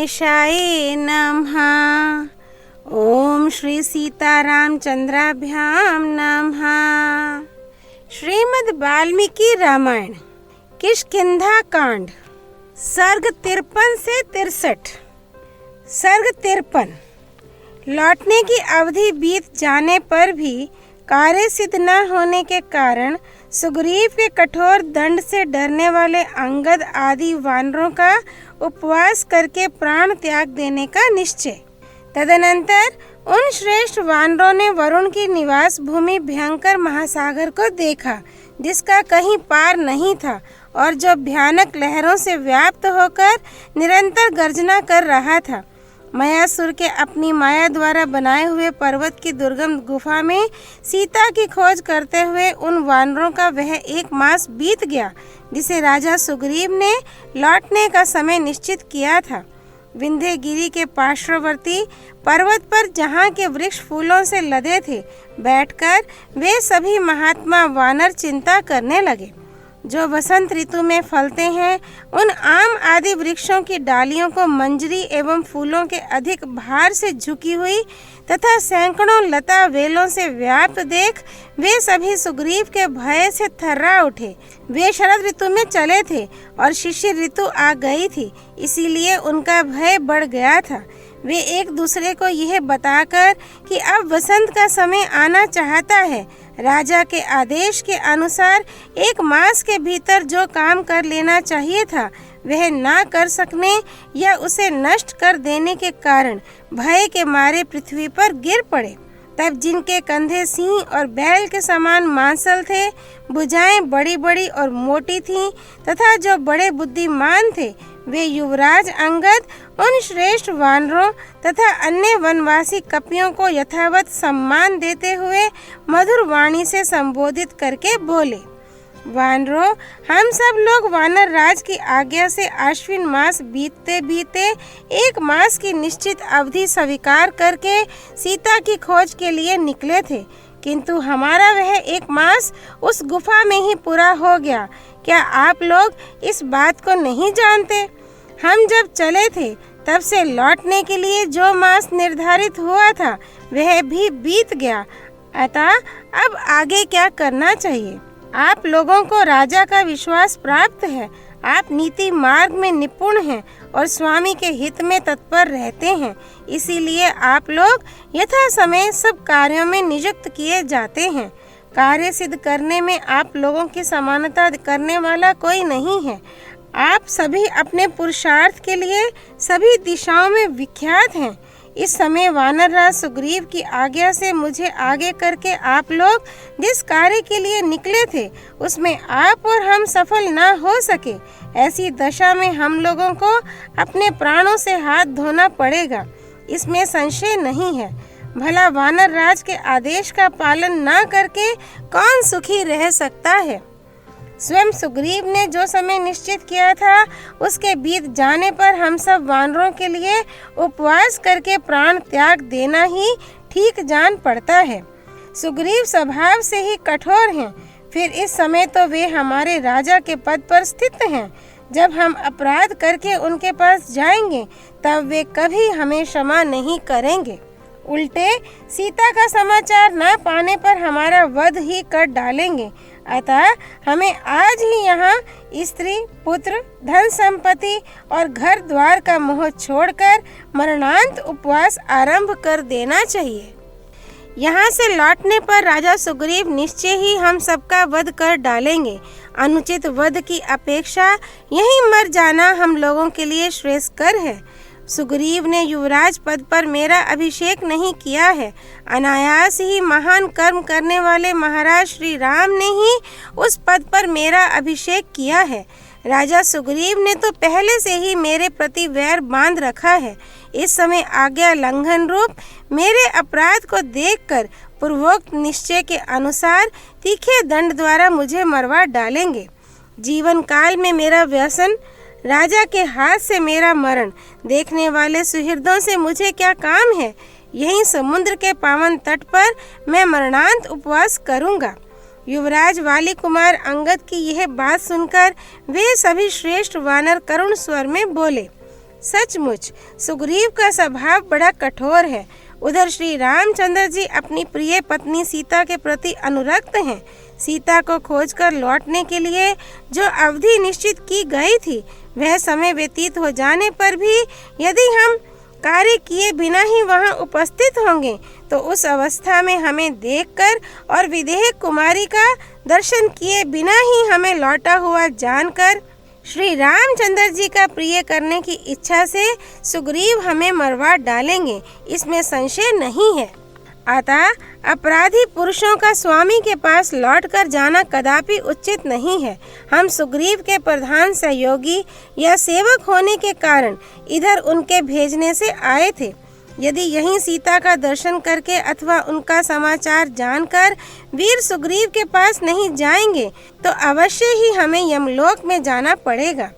गणेशाय नमः। ओम श्री सीतारामचंद्राभ्याम नमः। श्रीमद् वाल्मीकि रामायण किष्किंधा कांड सर्ग 53 से 63। सर्ग 53। लौटने की अवधि बीत जाने पर भी कार्य सिद्ध न होने के कारण सुग्रीव के कठोर दंड से डरने वाले अंगद आदि वानरों का उपवास करके प्राण त्याग देने का निश्चय। तदनंतर उन श्रेष्ठ वानरों ने वरुण की निवास भूमि भयंकर महासागर को देखा, जिसका कहीं पार नहीं था और जो भयानक लहरों से व्याप्त होकर निरंतर गर्जना कर रहा था। मायासुर के अपनी माया द्वारा बनाए हुए पर्वत की दुर्गम गुफा में सीता की खोज करते हुए उन वानरों का वह 1 मास बीत गया, जिसे राजा सुग्रीव ने लौटने का समय निश्चित किया था। विंध्यगिरि के पार्श्ववर्ती पर्वत पर जहाँ के वृक्ष फूलों से लदे थे, बैठकर वे सभी महात्मा वानर चिंता करने लगे। जो वसंत ऋतु में फलते हैं, उन आम आदि वृक्षों की डालियों को मंजरी एवं फूलों के अधिक भार से झुकी हुई तथा सैकड़ों लता वेलों से व्याप्त देख वे सभी सुग्रीव के भय से थर्रा उठे। वे शरद ऋतु में चले थे और शिशिर ऋतु आ गई थी, इसीलिए उनका भय बढ़ गया था। वे एक दूसरे को यह बताकर कि अब वसंत का समय आना चाहता है, राजा के आदेश के अनुसार 1 मास के भीतर जो काम कर लेना चाहिए था वह ना कर सकने या उसे नष्ट कर देने के कारण भय के मारे पृथ्वी पर गिर पड़े। तब जिनके कंधे सिंह और बैल के समान मांसल थे, भुजाएं बड़ी बड़ी और मोटी थीं तथा जो बड़े बुद्धिमान थे, वे युवराज अंगद उन श्रेष्ठ वानरों तथा अन्य वनवासी कपियों को यथावत सम्मान देते हुए मधुर वाणी से संबोधित करके बोले, वानरों, हम सब लोग वानर राज की आज्ञा से आश्विन मास बीतते बीते 1 मास की निश्चित अवधि स्वीकार करके सीता की खोज के लिए निकले थे, किंतु हमारा वह 1 मास उस गुफा में ही पूरा हो गया। क्या आप लोग इस बात को नहीं जानते? हम जब चले थे तब से लौटने के लिए जो मास निर्धारित हुआ था वह भी बीत गया, अतः अब आगे क्या करना चाहिए? आप लोगों को राजा का विश्वास प्राप्त है, आप नीति मार्ग में निपुण हैं और स्वामी के हित में तत्पर रहते हैं, इसीलिए आप लोग यथा समय सब कार्यों में नियुक्त किए जाते हैं। कार्य सिद्ध करने में आप लोगों की समानता करने वाला कोई नहीं है। आप सभी अपने पुरुषार्थ के लिए सभी दिशाओं में विख्यात हैं। इस समय वानरराज सुग्रीव की आज्ञा से मुझे आगे करके आप लोग जिस कार्य के लिए निकले थे उसमें आप और हम सफल न हो सके, ऐसी दशा में हम लोगों को अपने प्राणों से हाथ धोना पड़ेगा, इसमें संशय नहीं है। भला वानर राज के आदेश का पालन न करके कौन सुखी रह सकता है? स्वयं सुग्रीव ने जो समय निश्चित किया था उसके बीत जाने पर हम सब वानरों के लिए उपवास करके प्राण त्याग देना ही ठीक जान पड़ता है। सुग्रीव स्वभाव से ही कठोर हैं, फिर इस समय तो वे हमारे राजा के पद पर स्थित हैं। जब हम अपराध करके उनके पास जाएंगे तब वे कभी हमें क्षमा नहीं करेंगे, उल्टे सीता का समाचार न पाने पर हमारा वध ही कर डालेंगे। अतः हमें आज ही यहाँ स्त्री, पुत्र, धन संपत्ति और घर द्वार का मोह छोड़कर मरणांत उपवास आरंभ कर देना चाहिए। यहाँ से लौटने पर राजा सुग्रीव निश्चय ही हम सबका वध कर डालेंगे। अनुचित वध की अपेक्षा यहीं मर जाना हम लोगों के लिए श्रेयस्कर है। सुग्रीव ने युवराज पद पर मेरा अभिषेक नहीं किया है, अनायास ही महान कर्म करने वाले महाराज श्री राम ने ही उस पद पर मेरा अभिषेक किया है। राजा सुग्रीव ने तो पहले से ही मेरे प्रति वैर बांध रखा है। इस समय आज्ञा लंघन रूप मेरे अपराध को देखकर पूर्वोक्त निश्चय के अनुसार तीखे दंड द्वारा मुझे मरवा डालेंगे। जीवन काल में मेरा व्यसन, राजा के हाथ से मेरा मरण, देखने वाले सुहृदों से मुझे क्या काम है? यहीं समुद्र के पावन तट पर मैं मरणांत उपवास करूंगा। युवराज वाली कुमार अंगद की यह बात सुनकर वे सभी श्रेष्ठ वानर करुण स्वर में बोले, सचमुच सुग्रीव का स्वभाव बड़ा कठोर है। उधर श्री रामचंद्र जी अपनी प्रिय पत्नी सीता के प्रति अनुरक्त हैं। सीता को खोजकर लौटने के लिए जो अवधि निश्चित की गई थी, वह समय व्यतीत हो जाने पर भी यदि हम कार्य किए बिना ही वहां उपस्थित होंगे, तो उस अवस्था में हमें देखकर और विदेह कुमारी का दर्शन किए बिना ही हमें लौटा हुआ जानकर श्री रामचंद्र जी का प्रिय करने की इच्छा से सुग्रीव हमें मरवा डालेंगे, इसमें संशय नहीं है। अतः अपराधी पुरुषों का स्वामी के पास लौटकर जाना कदापि उचित नहीं है। हम सुग्रीव के प्रधान सहयोगी या सेवक होने के कारण इधर उनके भेजने से आए थे। यदि यहीं सीता का दर्शन करके अथवा उनका समाचार जानकर वीर सुग्रीव के पास नहीं जाएंगे, तो अवश्य ही हमें यमलोक में जाना पड़ेगा।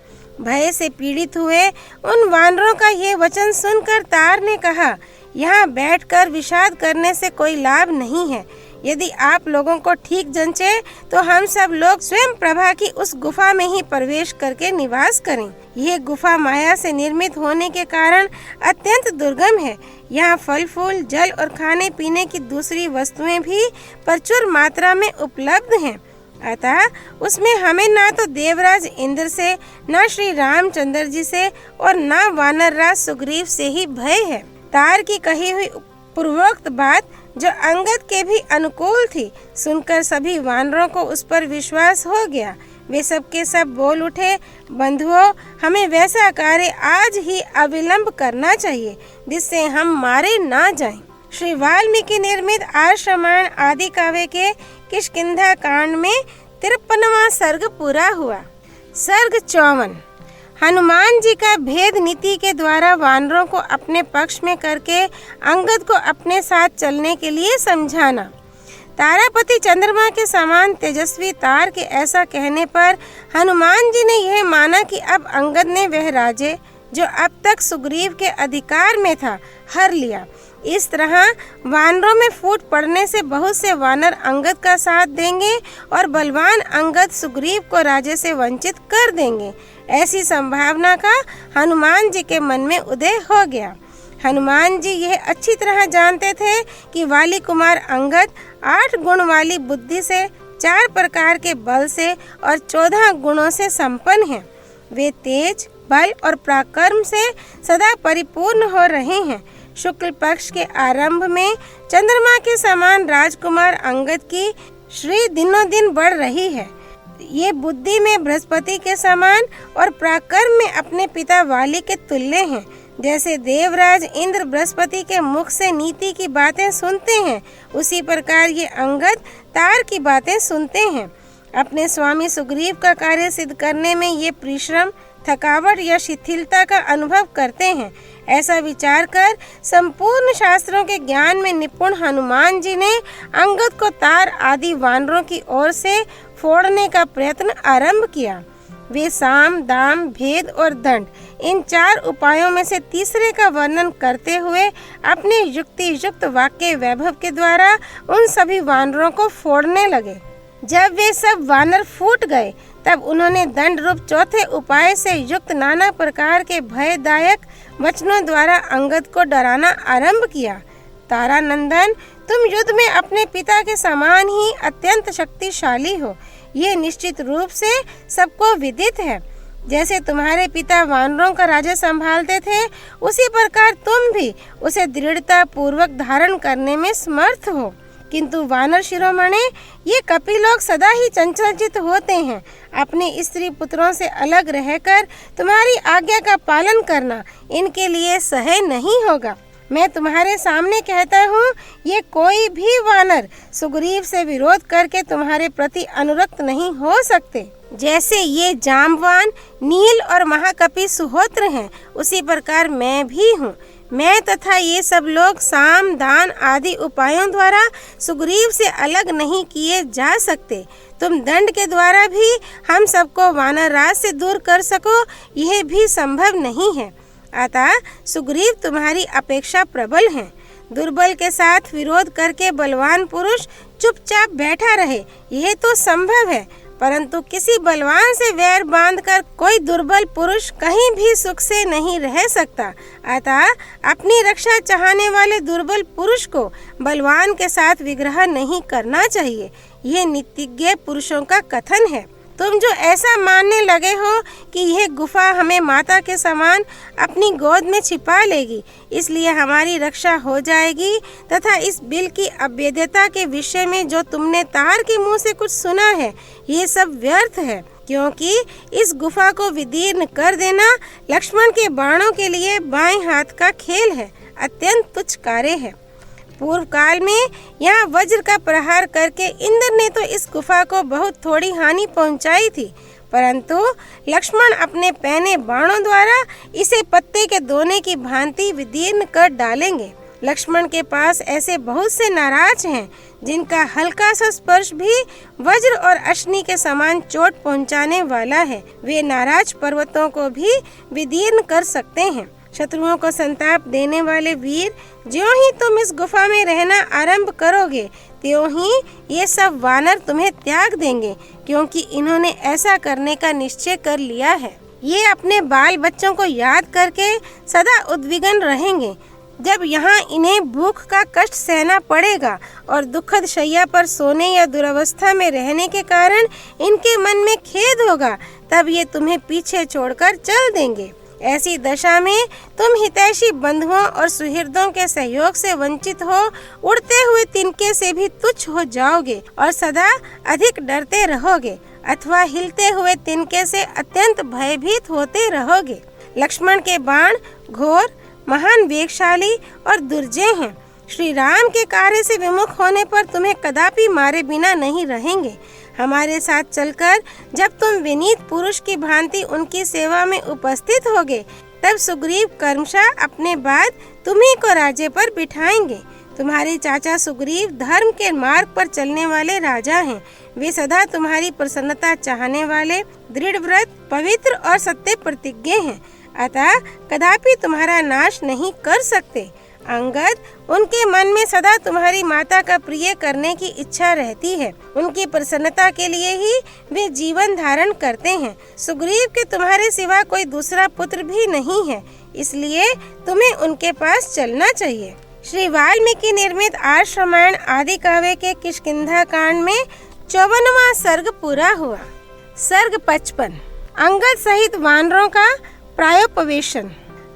भय से पीड़ित हुए उन वानरों का ये वचन सुनकर तार ने कहा, यहाँ बैठकर विषाद करने से कोई लाभ नहीं है। यदि आप लोगों को ठीक जंचे तो हम सब लोग स्वयं प्रभा की उस गुफा में ही प्रवेश करके निवास करें। यह गुफा माया से निर्मित होने के कारण अत्यंत दुर्गम है। यहाँ फल फूल, जल और खाने पीने की दूसरी वस्तुएं भी प्रचुर मात्रा में उपलब्ध हैं। अतः उसमें हमें ना तो देवराज इंद्र से, न श्री रामचंद्र जी से और न वानर राज सुग्रीव से ही भय है। तार की कही हुई पूर्वोक्त बात जो अंगद के भी अनुकूल थी, सुनकर सभी वानरों को उस पर विश्वास हो गया। वे सब के सब बोल उठे, बंधुओं, हमें वैसा कार्य आज ही अविलंब करना चाहिए जिससे हम मारे ना जाएं। श्री वाल्मीकि निर्मित आर्ष रामायण आदि काव्य के किष्किंधा कांड में 53वां सर्ग पूरा हुआ। सर्ग 54। हनुमान जी का भेद नीति के द्वारा वानरों को अपने पक्ष में करके अंगद को अपने साथ चलने के लिए समझाना। तारापति चंद्रमा के समान तेजस्वी तार के ऐसा कहने पर हनुमान जी ने यह माना कि अब अंगद ने वह राज्य जो अब तक सुग्रीव के अधिकार में था हर लिया। इस तरह वानरों में फूट पड़ने से बहुत से वानर अंगद का साथ देंगे और बलवान अंगद सुग्रीव को राज्य से वंचित कर देंगे। ऐसी संभावना का हनुमान जी के मन में उदय हो गया। हनुमान जी यह अच्छी तरह जानते थे कि वाली कुमार अंगद 8 गुण वाली बुद्धि से, 4 प्रकार के बल से और 14 गुणों से संपन्न हैं। वे तेज, बल और पराक्रम से सदा परिपूर्ण हो रहे हैं। शुक्ल पक्ष के आरंभ में चंद्रमा के समान राजकुमार अंगद की श्री दिनों दिन बढ़ रही है। ये बुद्धि में बृहस्पति के समान और पराक्रम में अपने पिता वाली के तुल्य हैं। जैसे देवराज इंद्र बृहस्पति के मुख से नीति की बातें सुनते हैं, उसी प्रकार ये अंगद तार की बातें सुनते हैं। अपने स्वामी सुग्रीव का कार्य सिद्ध करने में ये परिश्रम, थकावट या शिथिलता का अनुभव करते हैं। ऐसा विचार कर संपूर्ण शास्त्रों के ज्ञान में निपुण हनुमान जी ने अंगद को तार आदि वानरों की ओर से फोड़ने का प्रयत्न आरंभ किया। वे साम, दाम, भेद और दंड, इन 4 उपायों में से तीसरे का वर्णन करते हुए अपने युक्ति युक्त वाक्य वैभव के द्वारा उन सभी वानरों को फोड़ने लगे। जब वे सब वानर फूट गए, तब उन्होंने दंड रूप चौथे उपाय से युक्त नाना प्रकार के भयदायक वचनों द्वारा अंगद को डराना आरंभ किया। तारानंदन, तुम युद्ध में अपने पिता के समान ही अत्यंत शक्तिशाली हो, ये निश्चित रूप से सबको विदित है। जैसे तुम्हारे पिता वानरों का राज्य संभालते थे, उसी प्रकार तुम भी उसे दृढ़ता पूर्वक धारण करने में समर्थ हो। किंतु वानर शिरोमणे, ये कपि लोग सदा ही चंचलचित होते हैं। अपने स्त्री पुत्रों से अलग रहकर तुम्हारी आज्ञा का पालन करना इनके लिए सहज नहीं होगा। मैं तुम्हारे सामने कहता हूँ, ये कोई भी वानर सुग्रीव से विरोध करके तुम्हारे प्रति अनुरक्त नहीं हो सकते। जैसे ये जाम्बवान, नील और महाकपि सुहोत्र हैं, उसी प्रकार मैं भी हूँ। मैं तथा ये सब लोग साम, दान आदि उपायों द्वारा सुग्रीव से अलग नहीं किए जा सकते। तुम दंड के द्वारा भी हम सबको वानर राज से दूर कर सको, यह भी संभव नहीं है। अतः सुग्रीव तुम्हारी अपेक्षा प्रबल हैं। दुर्बल के साथ विरोध करके बलवान पुरुष चुपचाप बैठा रहे, यह तो संभव है, परंतु किसी बलवान से वैर बांधकर कोई दुर्बल पुरुष कहीं भी सुख से नहीं रह सकता। अतः अपनी रक्षा चाहने वाले दुर्बल पुरुष को बलवान के साथ विग्रह नहीं करना चाहिए। ये नीतिज्ञ पुरुषों का कथन है। तुम जो ऐसा मानने लगे हो कि यह गुफा हमें माता के समान अपनी गोद में छिपा लेगी, इसलिए हमारी रक्षा हो जाएगी, तथा इस बिल की अवैधता के विषय में जो तुमने तार के मुंह से कुछ सुना है, ये सब व्यर्थ है, क्योंकि इस गुफा को विदीर्ण कर देना लक्ष्मण के बाणों के लिए बाएं हाथ का खेल है, अत्यंत तुच्छ कार्य है। पूर्व काल में यहाँ वज्र का प्रहार करके इंद्र ने तो इस गुफा को बहुत थोड़ी हानि पहुँचाई थी, परंतु लक्ष्मण अपने पहने बाणों द्वारा इसे पत्ते के दोने की भांति विदीर्ण कर डालेंगे। लक्ष्मण के पास ऐसे बहुत से नाराज हैं जिनका हल्का सा स्पर्श भी वज्र और अश्नि के समान चोट पहुंचाने वाला है। वे नाराज पर्वतों को भी विदीर्ण कर सकते हैं। शत्रुओं को संताप देने वाले वीर, ज्यों ही तुम इस गुफा में रहना आरंभ करोगे, त्यों ही ये सब वानर तुम्हें त्याग देंगे, क्योंकि इन्होंने ऐसा करने का निश्चय कर लिया है। ये अपने बाल बच्चों को याद करके सदा उद्विग्न रहेंगे। जब यहाँ इन्हें भूख का कष्ट सहना पड़ेगा और दुखद शैया पर सोने या दुरावस्था में रहने के कारण इनके मन में खेद होगा, तब ये तुम्हें पीछे छोड़कर चल देंगे। ऐसी दशा में तुम हितैषी बंधुओं और सुहृदों के सहयोग से वंचित हो उड़ते हुए तिनके से भी तुच्छ हो जाओगे और सदा अधिक डरते रहोगे, अथवा हिलते हुए तिनके से अत्यंत भयभीत होते रहोगे। लक्ष्मण के बाण घोर, महान वेगशाली और दुर्जय हैं। श्री राम के कार्य से विमुख होने पर तुम्हें कदापि मारे बिना नहीं रहेंगे। हमारे साथ चलकर जब तुम विनीत पुरुष की भांति उनकी सेवा में उपस्थित होगे, तब सुग्रीव कर्मशः अपने बाद तुम्ही को राज्य पर बिठाएंगे। तुम्हारे चाचा सुग्रीव धर्म के मार्ग पर चलने वाले राजा हैं। वे सदा तुम्हारी प्रसन्नता चाहने वाले, दृढ़ व्रत, पवित्र और सत्य प्रतिज्ञ हैं, अतः कदापि तुम्हारा नाश नहीं कर सकते। अंगद, उनके मन में सदा तुम्हारी माता का प्रिय करने की इच्छा रहती है। उनकी प्रसन्नता के लिए ही वे जीवन धारण करते हैं। सुग्रीव के तुम्हारे सिवा कोई दूसरा पुत्र भी नहीं है, इसलिए तुम्हें उनके पास चलना चाहिए। श्री वाल्मीकि निर्मित आर्ष रामायण आदि काव्य के किष्किंधा कांड में 54वां सर्ग पूरा हुआ। सर्ग 55 अंगद सहित वानरों का प्रायोपवेशन।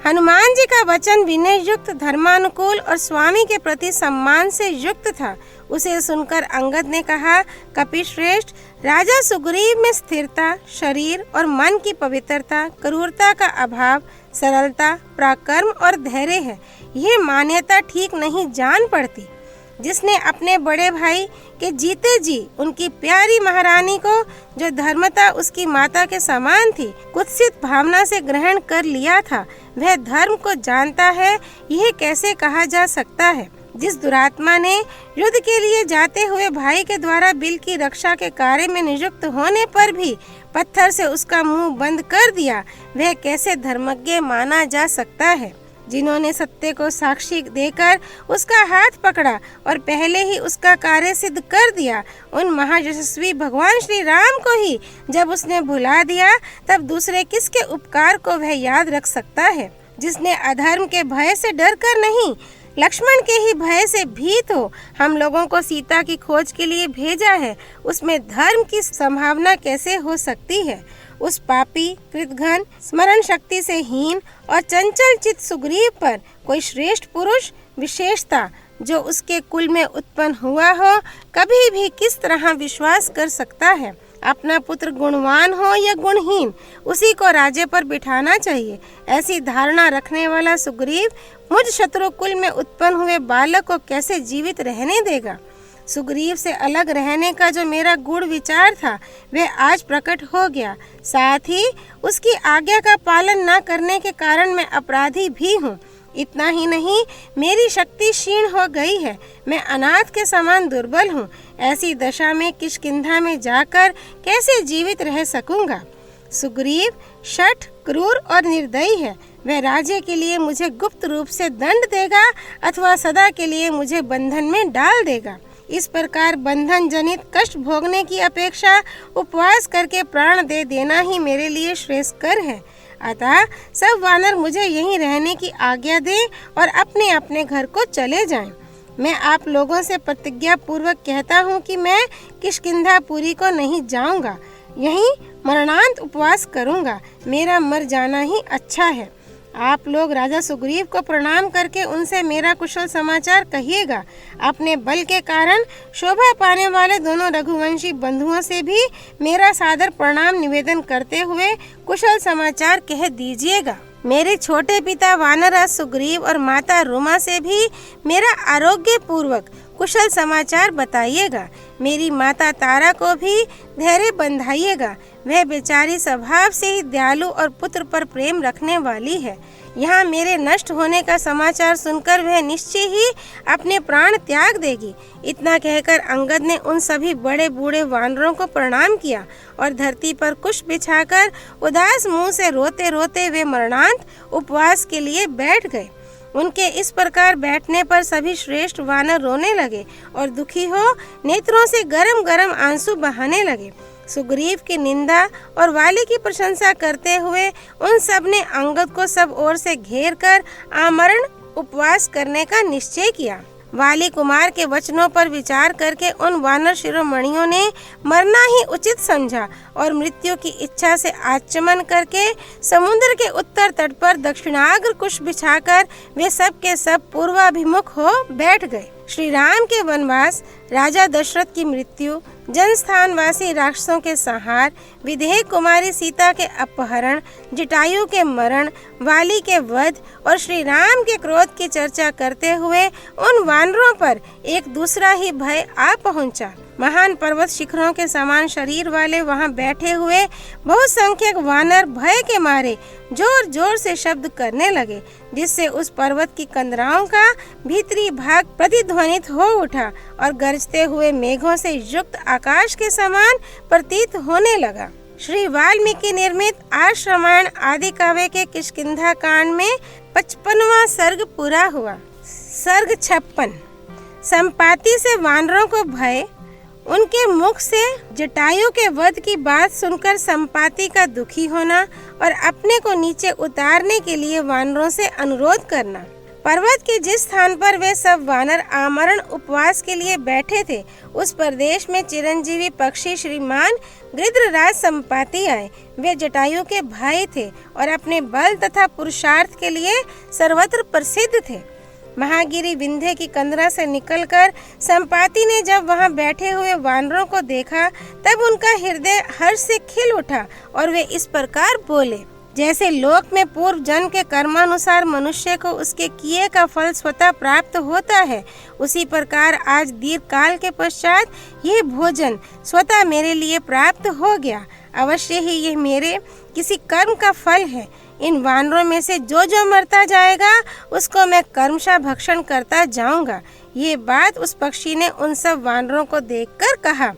हनुमान जी का वचन विनय युक्त, धर्मानुकूल और स्वामी के प्रति सम्मान से युक्त था। उसे सुनकर अंगद ने कहा, कपिश्रेष्ठ, राजा सुग्रीव में स्थिरता, शरीर और मन की पवित्रता, क्रूरता का अभाव, सरलता, पराक्रम और धैर्य है। यह मान्यता ठीक नहीं जान पड़ती। जिसने अपने बड़े भाई के जीते जी उनकी प्यारी महारानी को, जो धर्मता उसकी माता के समान थी, कुत्सित भावना से ग्रहण कर लिया था, वह धर्म को जानता है, यह कैसे कहा जा सकता है। जिस दुरात्मा ने युद्ध के लिए जाते हुए भाई के द्वारा बिल की रक्षा के कार्य में नियुक्त होने पर भी पत्थर से उसका मुंह बंद कर दिया, वह कैसे धर्मज्ञ माना जा सकता है। जिन्होंने सत्य को साक्षी देकर उसका हाथ पकड़ा और पहले ही उसका कार्य सिद्ध कर दिया, उन महायशस्वी भगवान श्री राम को ही जब उसने भुला दिया, तब दूसरे किसके उपकार को वह याद रख सकता है। जिसने अधर्म के भय से डर कर नहीं, लक्ष्मण के ही भय से भीत हो हम लोगों को सीता की खोज के लिए भेजा है, उसमें धर्म की संभावना कैसे हो सकती है। उस पापी, कृतघ्न, स्मरण शक्ति से हीन और चंचल चित्त सुग्रीव पर कोई श्रेष्ठ पुरुष विशेषता जो उसके कुल में उत्पन्न हुआ हो, कभी भी किस तरह विश्वास कर सकता है। अपना पुत्र गुणवान हो या गुणहीन, उसी को राज्य पर बिठाना चाहिए। ऐसी धारणा रखने वाला सुग्रीव मुझ शत्रु कुल में उत्पन्न हुए बालक को कैसे जीवित रहने देगा। सुग्रीव से अलग रहने का जो मेरा गूढ़ विचार था, वह आज प्रकट हो गया। साथ ही उसकी आज्ञा का पालन न करने के कारण मैं अपराधी भी हूँ। इतना ही नहीं, मेरी शक्ति क्षीण हो गई है, मैं अनाथ के समान दुर्बल हूँ। ऐसी दशा में किष्किंधा में जाकर कैसे जीवित रह सकूंगा। सुग्रीव शठ, क्रूर और निर्दयी है। वह राज्य के लिए मुझे गुप्त रूप से दंड देगा अथवा सदा के लिए मुझे बंधन में डाल देगा। इस प्रकार बंधन जनित कष्ट भोगने की अपेक्षा उपवास करके प्राण दे देना ही मेरे लिए श्रेयस्कर है। अतः सब वानर मुझे यहीं रहने की आज्ञा दें और अपने अपने घर को चले जाएं। मैं आप लोगों से प्रतिज्ञा पूर्वक कहता हूँ कि मैं किष्किंधापुरी को नहीं जाऊँगा, यहीं मरणांत उपवास करूँगा। मेरा मर जाना ही अच्छा है। आप लोग राजा सुग्रीव को प्रणाम करके उनसे मेरा कुशल समाचार कहिएगा। अपने बल के कारण शोभा पाने वाले दोनों रघुवंशी बंधुओं से भी मेरा सादर प्रणाम निवेदन करते हुए कुशल समाचार कह दीजिएगा। मेरे छोटे पिता वानरराज सुग्रीव और माता रुमा से भी मेरा आरोग्य पूर्वक कुशल समाचार बताइएगा। मेरी माता तारा को भी धैर्य बंधाइएगा। वह बेचारी स्वभाव से ही दयालु और पुत्र पर प्रेम रखने वाली है। यहाँ मेरे नष्ट होने का समाचार सुनकर वह निश्चय ही अपने प्राण त्याग देगी। इतना कहकर अंगद ने उन सभी बड़े बूढ़े वानरों को प्रणाम किया और धरती पर कुश बिछाकर उदास मुंह से रोते रोते वे मरणांत उपवास के लिए बैठ गए। उनके इस प्रकार बैठने पर सभी श्रेष्ठ वानर रोने लगे और दुखी हो नेत्रों से गरम गरम आंसू बहाने लगे। सुग्रीव की निंदा और वाली की प्रशंसा करते हुए उन सब ने अंगद को सब ओर से घेर कर आमरण उपवास करने का निश्चय किया। वाली कुमार के वचनों पर विचार करके उन वानर शिरोमणियों ने मरना ही उचित समझा और मृत्यु की इच्छा से आचमन करके समुद्र के उत्तर तट पर दक्षिणाग्र कुश बिछाकर वे सब के सब पूर्वाभिमुख हो बैठ गए। श्री राम के वनवास, राजा दशरथ की मृत्यु, जनस्थानवासी राक्षसों के संहार, विदेह कुमारी सीता के अपहरण, जटायु के मरण, वाली के वध और श्री राम के क्रोध की चर्चा करते हुए उन वानरों पर एक दूसरा ही भय आ पहुंचा। महान पर्वत शिखरों के समान शरीर वाले वहां बैठे हुए बहुसंख्यक वानर भय के मारे जोर जोर से शब्द करने लगे, जिससे उस पर्वत की कंदराओं का भीतरी भाग प्रतिध्वनित हो उठा और गरजते हुए मेघों से युक्त आकाश के समान प्रतीत होने लगा। श्री वाल्मीकि निर्मित आर्ष रामायण आदि काव्य के किष्किंधा कांड में 55वां सर्ग पूरा हुआ। सर्ग 56। संपाति से वानरों को भय। उनके मुख से जटायु के वध की बात सुनकर संपाति का दुखी होना और अपने को नीचे उतारने के लिए वानरों से अनुरोध करना। पर्वत के जिस स्थान पर वे सब वानर आमरण उपवास के लिए बैठे थे, उस प्रदेश में चिरंजीवी पक्षी श्रीमान गृध्रराज संपाति आए। वे जटायु के भाई थे और अपने बल तथा पुरुषार्थ के लिए सर्वत्र प्रसिद्ध थे। महागिरी विंध्य की कंदरा से निकलकर संपाति ने जब वहां बैठे हुए वानरों को देखा, तब उनका हृदय हर्ष से खिल उठा और वे इस प्रकार बोले, जैसे लोक में पूर्व जन्म के कर्मानुसार मनुष्य को उसके किए का फल स्वतः प्राप्त होता है, उसी प्रकार आज दीर्घ काल के पश्चात यह भोजन स्वतः मेरे लिए प्राप्त हो गया। अवश्य ही यह मेरे किसी कर्म का फल है। इन वानरों में से जो मरता जाएगा उसको मैं कर्मशः भक्षण करता जाऊंगा। ये बात उस पक्षी ने उन सब वानरों को देखकर कहा।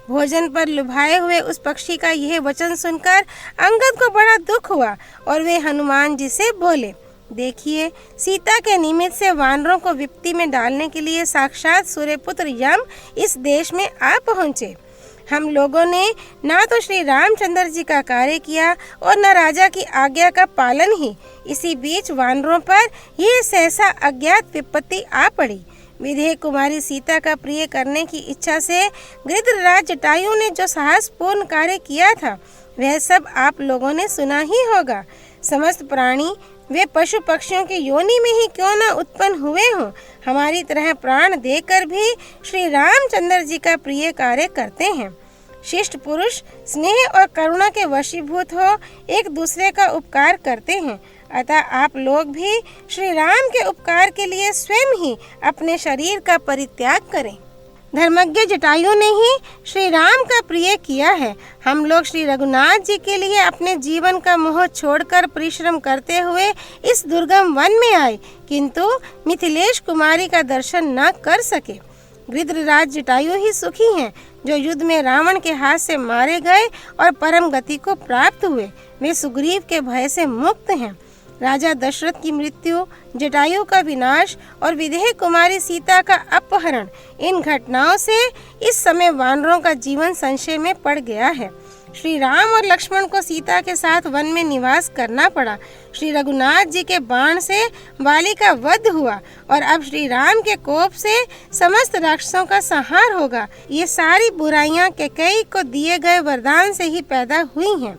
भोजन पर लुभाए हुए उस पक्षी का यह वचन सुनकर अंगद को बड़ा दुख हुआ और वे हनुमान जी से बोले, देखिए, सीता के निमित्त से वानरों को विपत्ति में डालने के लिए साक्षात सूर्यपुत्र यम इस देश में आ पहुँचे। हम लोगों ने ना तो श्री रामचंद्र जी का कार्य किया और न राजा की आज्ञा का पालन ही। इसी बीच वानरों पर यह सहसा अज्ञात विपत्ति आ पड़ी। विदेह कुमारी सीता का प्रिय करने की इच्छा से गृध्रराज जटायु ने जो साहसपूर्ण कार्य किया था, वह सब आप लोगों ने सुना ही होगा। समस्त प्राणी वे पशु पक्षियों की योनि में ही क्यों न उत्पन्न हुए हों, हमारी तरह प्राण देकर भी श्री रामचंद्र जी का प्रिय कार्य करते हैं। शिष्ट पुरुष स्नेह और करुणा के वशीभूत हो एक दूसरे का उपकार करते हैं। अतः आप लोग भी श्री राम के उपकार के लिए स्वयं ही अपने शरीर का परित्याग करें। धर्मज्ञ जटायु ने ही श्री राम का प्रिय किया है। हम लोग श्री रघुनाथ जी के लिए अपने जीवन का मोह छोड़कर परिश्रम करते हुए इस दुर्गम वन में आए, किंतु मिथिलेश कुमारी का दर्शन न कर सके। गृध्रराज जटायु ही सुखी हैं, जो युद्ध में रावण के हाथ से मारे गए और परम गति को प्राप्त हुए। वे सुग्रीव के भय से मुक्त हैं। राजा दशरथ की मृत्यु, जटायु का विनाश और विदेह कुमारी सीता का अपहरण, इन घटनाओं से इस समय वानरों का जीवन संशय में पड़ गया है। श्री राम और लक्ष्मण को सीता के साथ वन में निवास करना पड़ा। श्री रघुनाथ जी के बाण से वाली का वध हुआ और अब श्री राम के कोप से समस्त राक्षसों का संहार होगा। ये सारी बुराइयां कैकेयी को दिए गए वरदान से ही पैदा हुई हैं।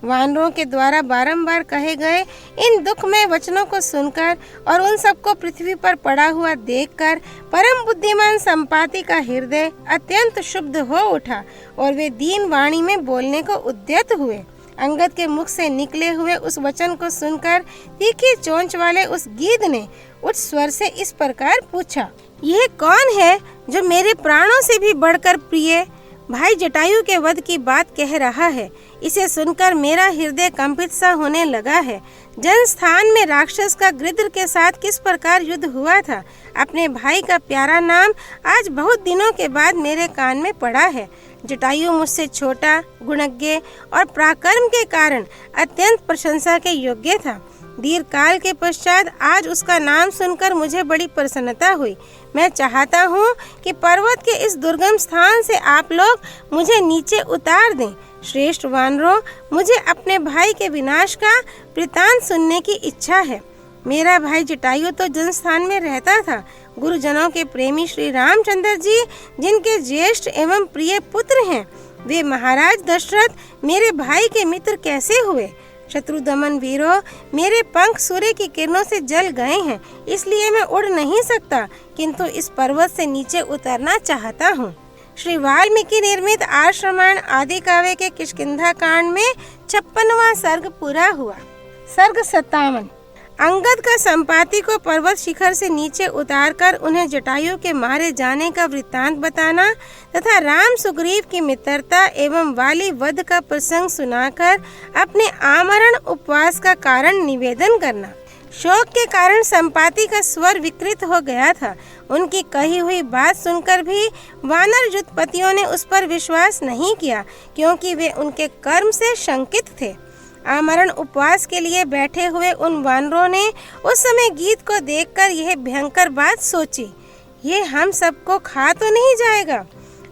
वानरों के द्वारा बारंबार कहे गए इन दुखमय वचनों को सुनकर और उन सबको पृथ्वी पर पड़ा हुआ देखकर परम बुद्धिमान संपाति का हृदय अत्यंत शुद्ध हो उठा और वे दीन वाणी में बोलने को उद्यत हुए। अंगद के मुख से निकले हुए उस वचन को सुनकर तीखी चोंच वाले उस गीध ने उच्च स्वर से इस प्रकार पूछा, यह कौन है जो मेरे प्राणों से भी बढ़कर प्रिय भाई जटायु के वध की बात कह रहा है? इसे सुनकर मेरा हृदय कंपित सा होने लगा है। जनस्थान में राक्षस का गृध्र के साथ किस प्रकार युद्ध हुआ था, अपने भाई का प्यारा नाम आज बहुत दिनों के बाद मेरे कान में पड़ा है। जटायु मुझसे छोटा, गुणज्ञ और पराक्रम के कारण अत्यंत प्रशंसा के योग्य था। दीर्घ काल के पश्चात आज उसका नाम सुनकर मुझे बड़ी प्रसन्नता हुई। मैं चाहता हूँ कि पर्वत के इस दुर्गम स्थान से आप लोग मुझे नीचे उतार दें। श्रेष्ठ वानरों, मुझे अपने भाई के विनाश का वृतांत सुनने की इच्छा है। मेरा भाई जटायु तो जनस्थान में रहता था। गुरुजनों के प्रेमी श्री रामचंद्र जी, जिनके ज्येष्ठ एवं प्रिय पुत्र हैं, वे महाराज दशरथ मेरे भाई के मित्र कैसे हुए? शत्रु दमन वीरों, मेरे पंख सूर्य की किरणों से जल गए हैं, इसलिए मैं उड़ नहीं सकता, किंतु इस पर्वत से नीचे उतरना चाहता हूँ। श्री वाल्मीकि निर्मित आश्रमण आदि काव्य के किष्किंधा कांड में 56वां सर्ग पूरा हुआ। सर्ग 57। अंगद का संपाति को पर्वत शिखर से नीचे उतारकर उन्हें जटायु के मारे जाने का वृत्तांत बताना तथा राम सुग्रीव की मित्रता एवं वाली वध का प्रसंग सुनाकर अपने आमरण उपवास का कारण निवेदन करना। शोक के कारण संपाति का स्वर विकृत हो गया था। उनकी कही हुई बात सुनकर भी वानर युद्धपतियों ने उस पर विश्वास नहीं किया, क्योंकि वे उनके कर्म से शंकित थे। आमरण उपवास के लिए बैठे हुए उन वानरों ने उस समय गीत को देखकर यह भयंकर बात सोची, ये हम सबको खा तो नहीं जाएगा?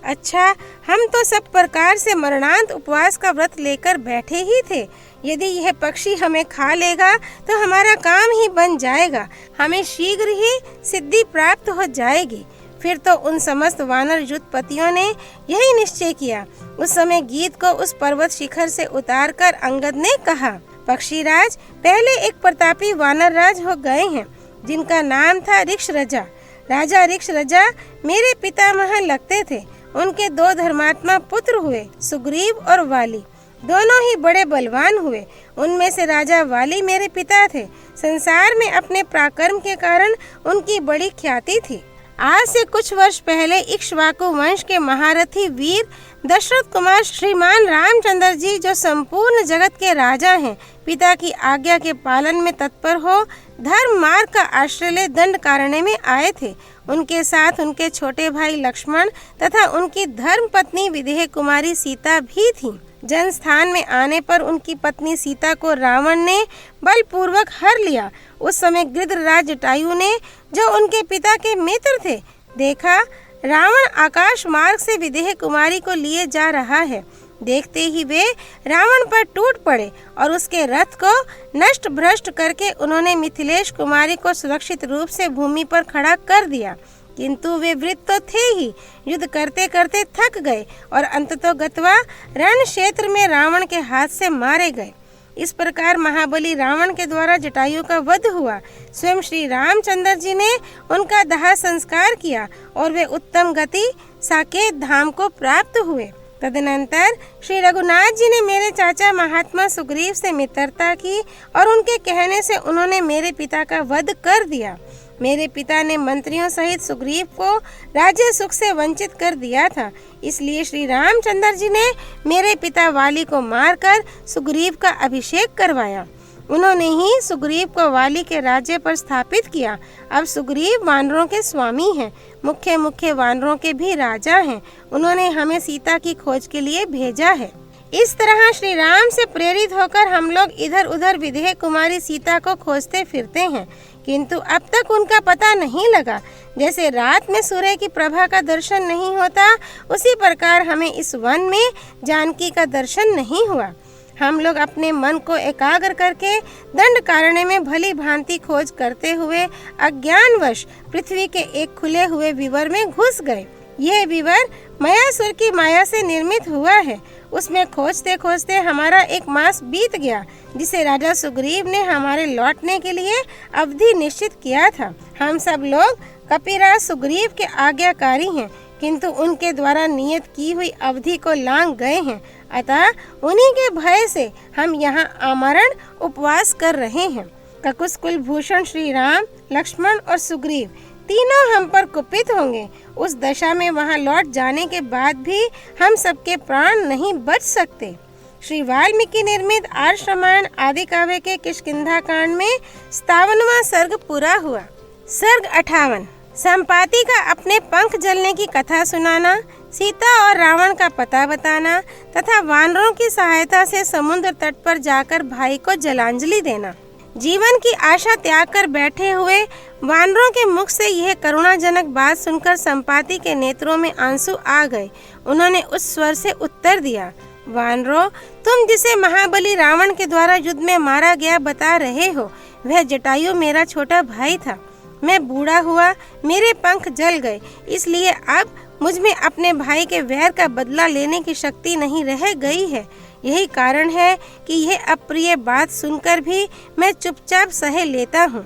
अच्छा, हम तो सब प्रकार से मरणांत उपवास का व्रत लेकर बैठे ही थे। यदि यह पक्षी हमें खा लेगा तो हमारा काम ही बन जाएगा, हमें शीघ्र ही सिद्धि प्राप्त हो जाएगी। फिर तो उन समस्त वानर युद्धपतियों ने यही निश्चय किया। उस समय गीत को उस पर्वत शिखर से उतारकर अंगद ने कहा, पक्षीराज, पहले एक प्रतापी वानर राज हो गए हैं, जिनका नाम था ऋक्षरजा। राजा ऋक्षरजा मेरे पितामह लगते थे। उनके 2 धर्मात्मा पुत्र हुए, सुग्रीव और वाली। दोनों ही बड़े बलवान हुए। उनमें से राजा वाली मेरे पिता थे। संसार में अपने पराक्रम के कारण उनकी बड़ी ख्याति थी। आज से कुछ वर्ष पहले इक्ष्वाकु वंश के महारथी वीर दशरथ कुमार श्रीमान रामचंद्र जी, जो संपूर्ण जगत के राजा हैं, पिता की आज्ञा के पालन में तत्पर हो धर्म मार्ग का आश्रय ले दंडकारण्य में आए थे। उनके साथ उनके छोटे भाई लक्ष्मण तथा उनकी धर्म पत्नी विदेह कुमारी सीता भी थी। जनस्थान में आने पर उनकी पत्नी सीता को रावण ने बलपूर्वक हर लिया। उस समय गृध्रराज जटायु ने, जो उनके पिता के मित्र थे, देखा रावण आकाश मार्ग से विदेह कुमारी को लिए जा रहा है। देखते ही वे रावण पर टूट पड़े और उसके रथ को नष्ट भ्रष्ट करके उन्होंने मिथिलेश कुमारी को सुरक्षित रूप से भूमि पर खड़ा कर दिया। किंतु वे वृद्ध तो थे ही, युद्ध करते करते थक गए और अंततोगत्वा रण क्षेत्र में रावण के हाथ से मारे गए। इस प्रकार महाबली रावण के द्वारा जटायु का वध हुआ। स्वयं श्री रामचंद्र जी ने उनका दाह संस्कार किया और वे उत्तम गति साकेत धाम को प्राप्त हुए। तदनंतर श्री रघुनाथ जी ने मेरे चाचा महात्मा सुग्रीव से मित्रता की और उनके कहने से उन्होंने मेरे पिता का वध कर दिया। मेरे पिता ने मंत्रियों सहित सुग्रीव को राज्य सुख से वंचित कर दिया था, इसलिए श्री रामचंद्र जी ने मेरे पिता वाली को मारकर सुग्रीव का अभिषेक करवाया। उन्होंने ही सुग्रीव को वाली के राज्य पर स्थापित किया। अब सुग्रीव वानरों के स्वामी हैं, मुख्य वानरों के भी राजा हैं। उन्होंने हमें सीता की खोज के लिए भेजा है। इस तरह श्री राम से प्रेरित होकर हम लोग इधर उधर विदेह कुमारी सीता को खोजते फिरते हैं, किंतु अब तक उनका पता नहीं लगा। जैसे रात में सूर्य की प्रभा का दर्शन नहीं होता, उसी प्रकार हमें इस वन में जानकी का दर्शन नहीं हुआ। हम लोग अपने मन को एकाग्र करके दंडकारण्य में भली भांति खोज करते हुए अज्ञानवश पृथ्वी के एक खुले हुए विवर में घुस गए। यह विवर मायासुर की माया से निर्मित हुआ है। उसमें खोजते खोजते हमारा एक मास बीत गया, जिसे राजा सुग्रीव ने हमारे लौटने के लिए अवधि निश्चित किया था। हम सब लोग कपिराज सुग्रीव के आज्ञाकारी हैं, किंतु उनके द्वारा नियत की हुई अवधि को लांघ गए हैं। अतः उन्हीं के भय से हम यहाँ आमरण उपवास कर रहे हैं। ककुस कुलभूषण श्री राम, लक्ष्मण और सुग्रीव तीनों हम पर कुपित होंगे। उस दशा में वहां लौट जाने के बाद भी हम सबके प्राण नहीं बच सकते। श्री वाल्मीकि निर्मित आर्ष रामायण आदि काव्य के किष्किंधा कांड में 57वां सर्ग पूरा हुआ। सर्ग 58 संपाति का अपने पंख जलने की कथा सुनाना, सीता और रावण का पता बताना तथा वानरों की सहायता से समुद्र तट पर जाकर भाई को जलांजलि देना। जीवन की आशा त्याग कर बैठे हुए वानरों के मुख से यह करुणाजनक बात सुनकर संपाति के नेत्रों में आंसू आ गए। उन्होंने उस स्वर से उत्तर दिया, वानरों, तुम जिसे महाबली रावण के द्वारा युद्ध में मारा गया बता रहे हो, वह जटायु मेरा छोटा भाई था। मैं बूढ़ा हुआ, मेरे पंख जल गए, इसलिए अब मुझ में अपने भाई के वैर का बदला लेने की शक्ति नहीं रह गई है। यही कारण है कि यह अप्रिय बात सुनकर भी मैं चुपचाप सहे लेता हूँ।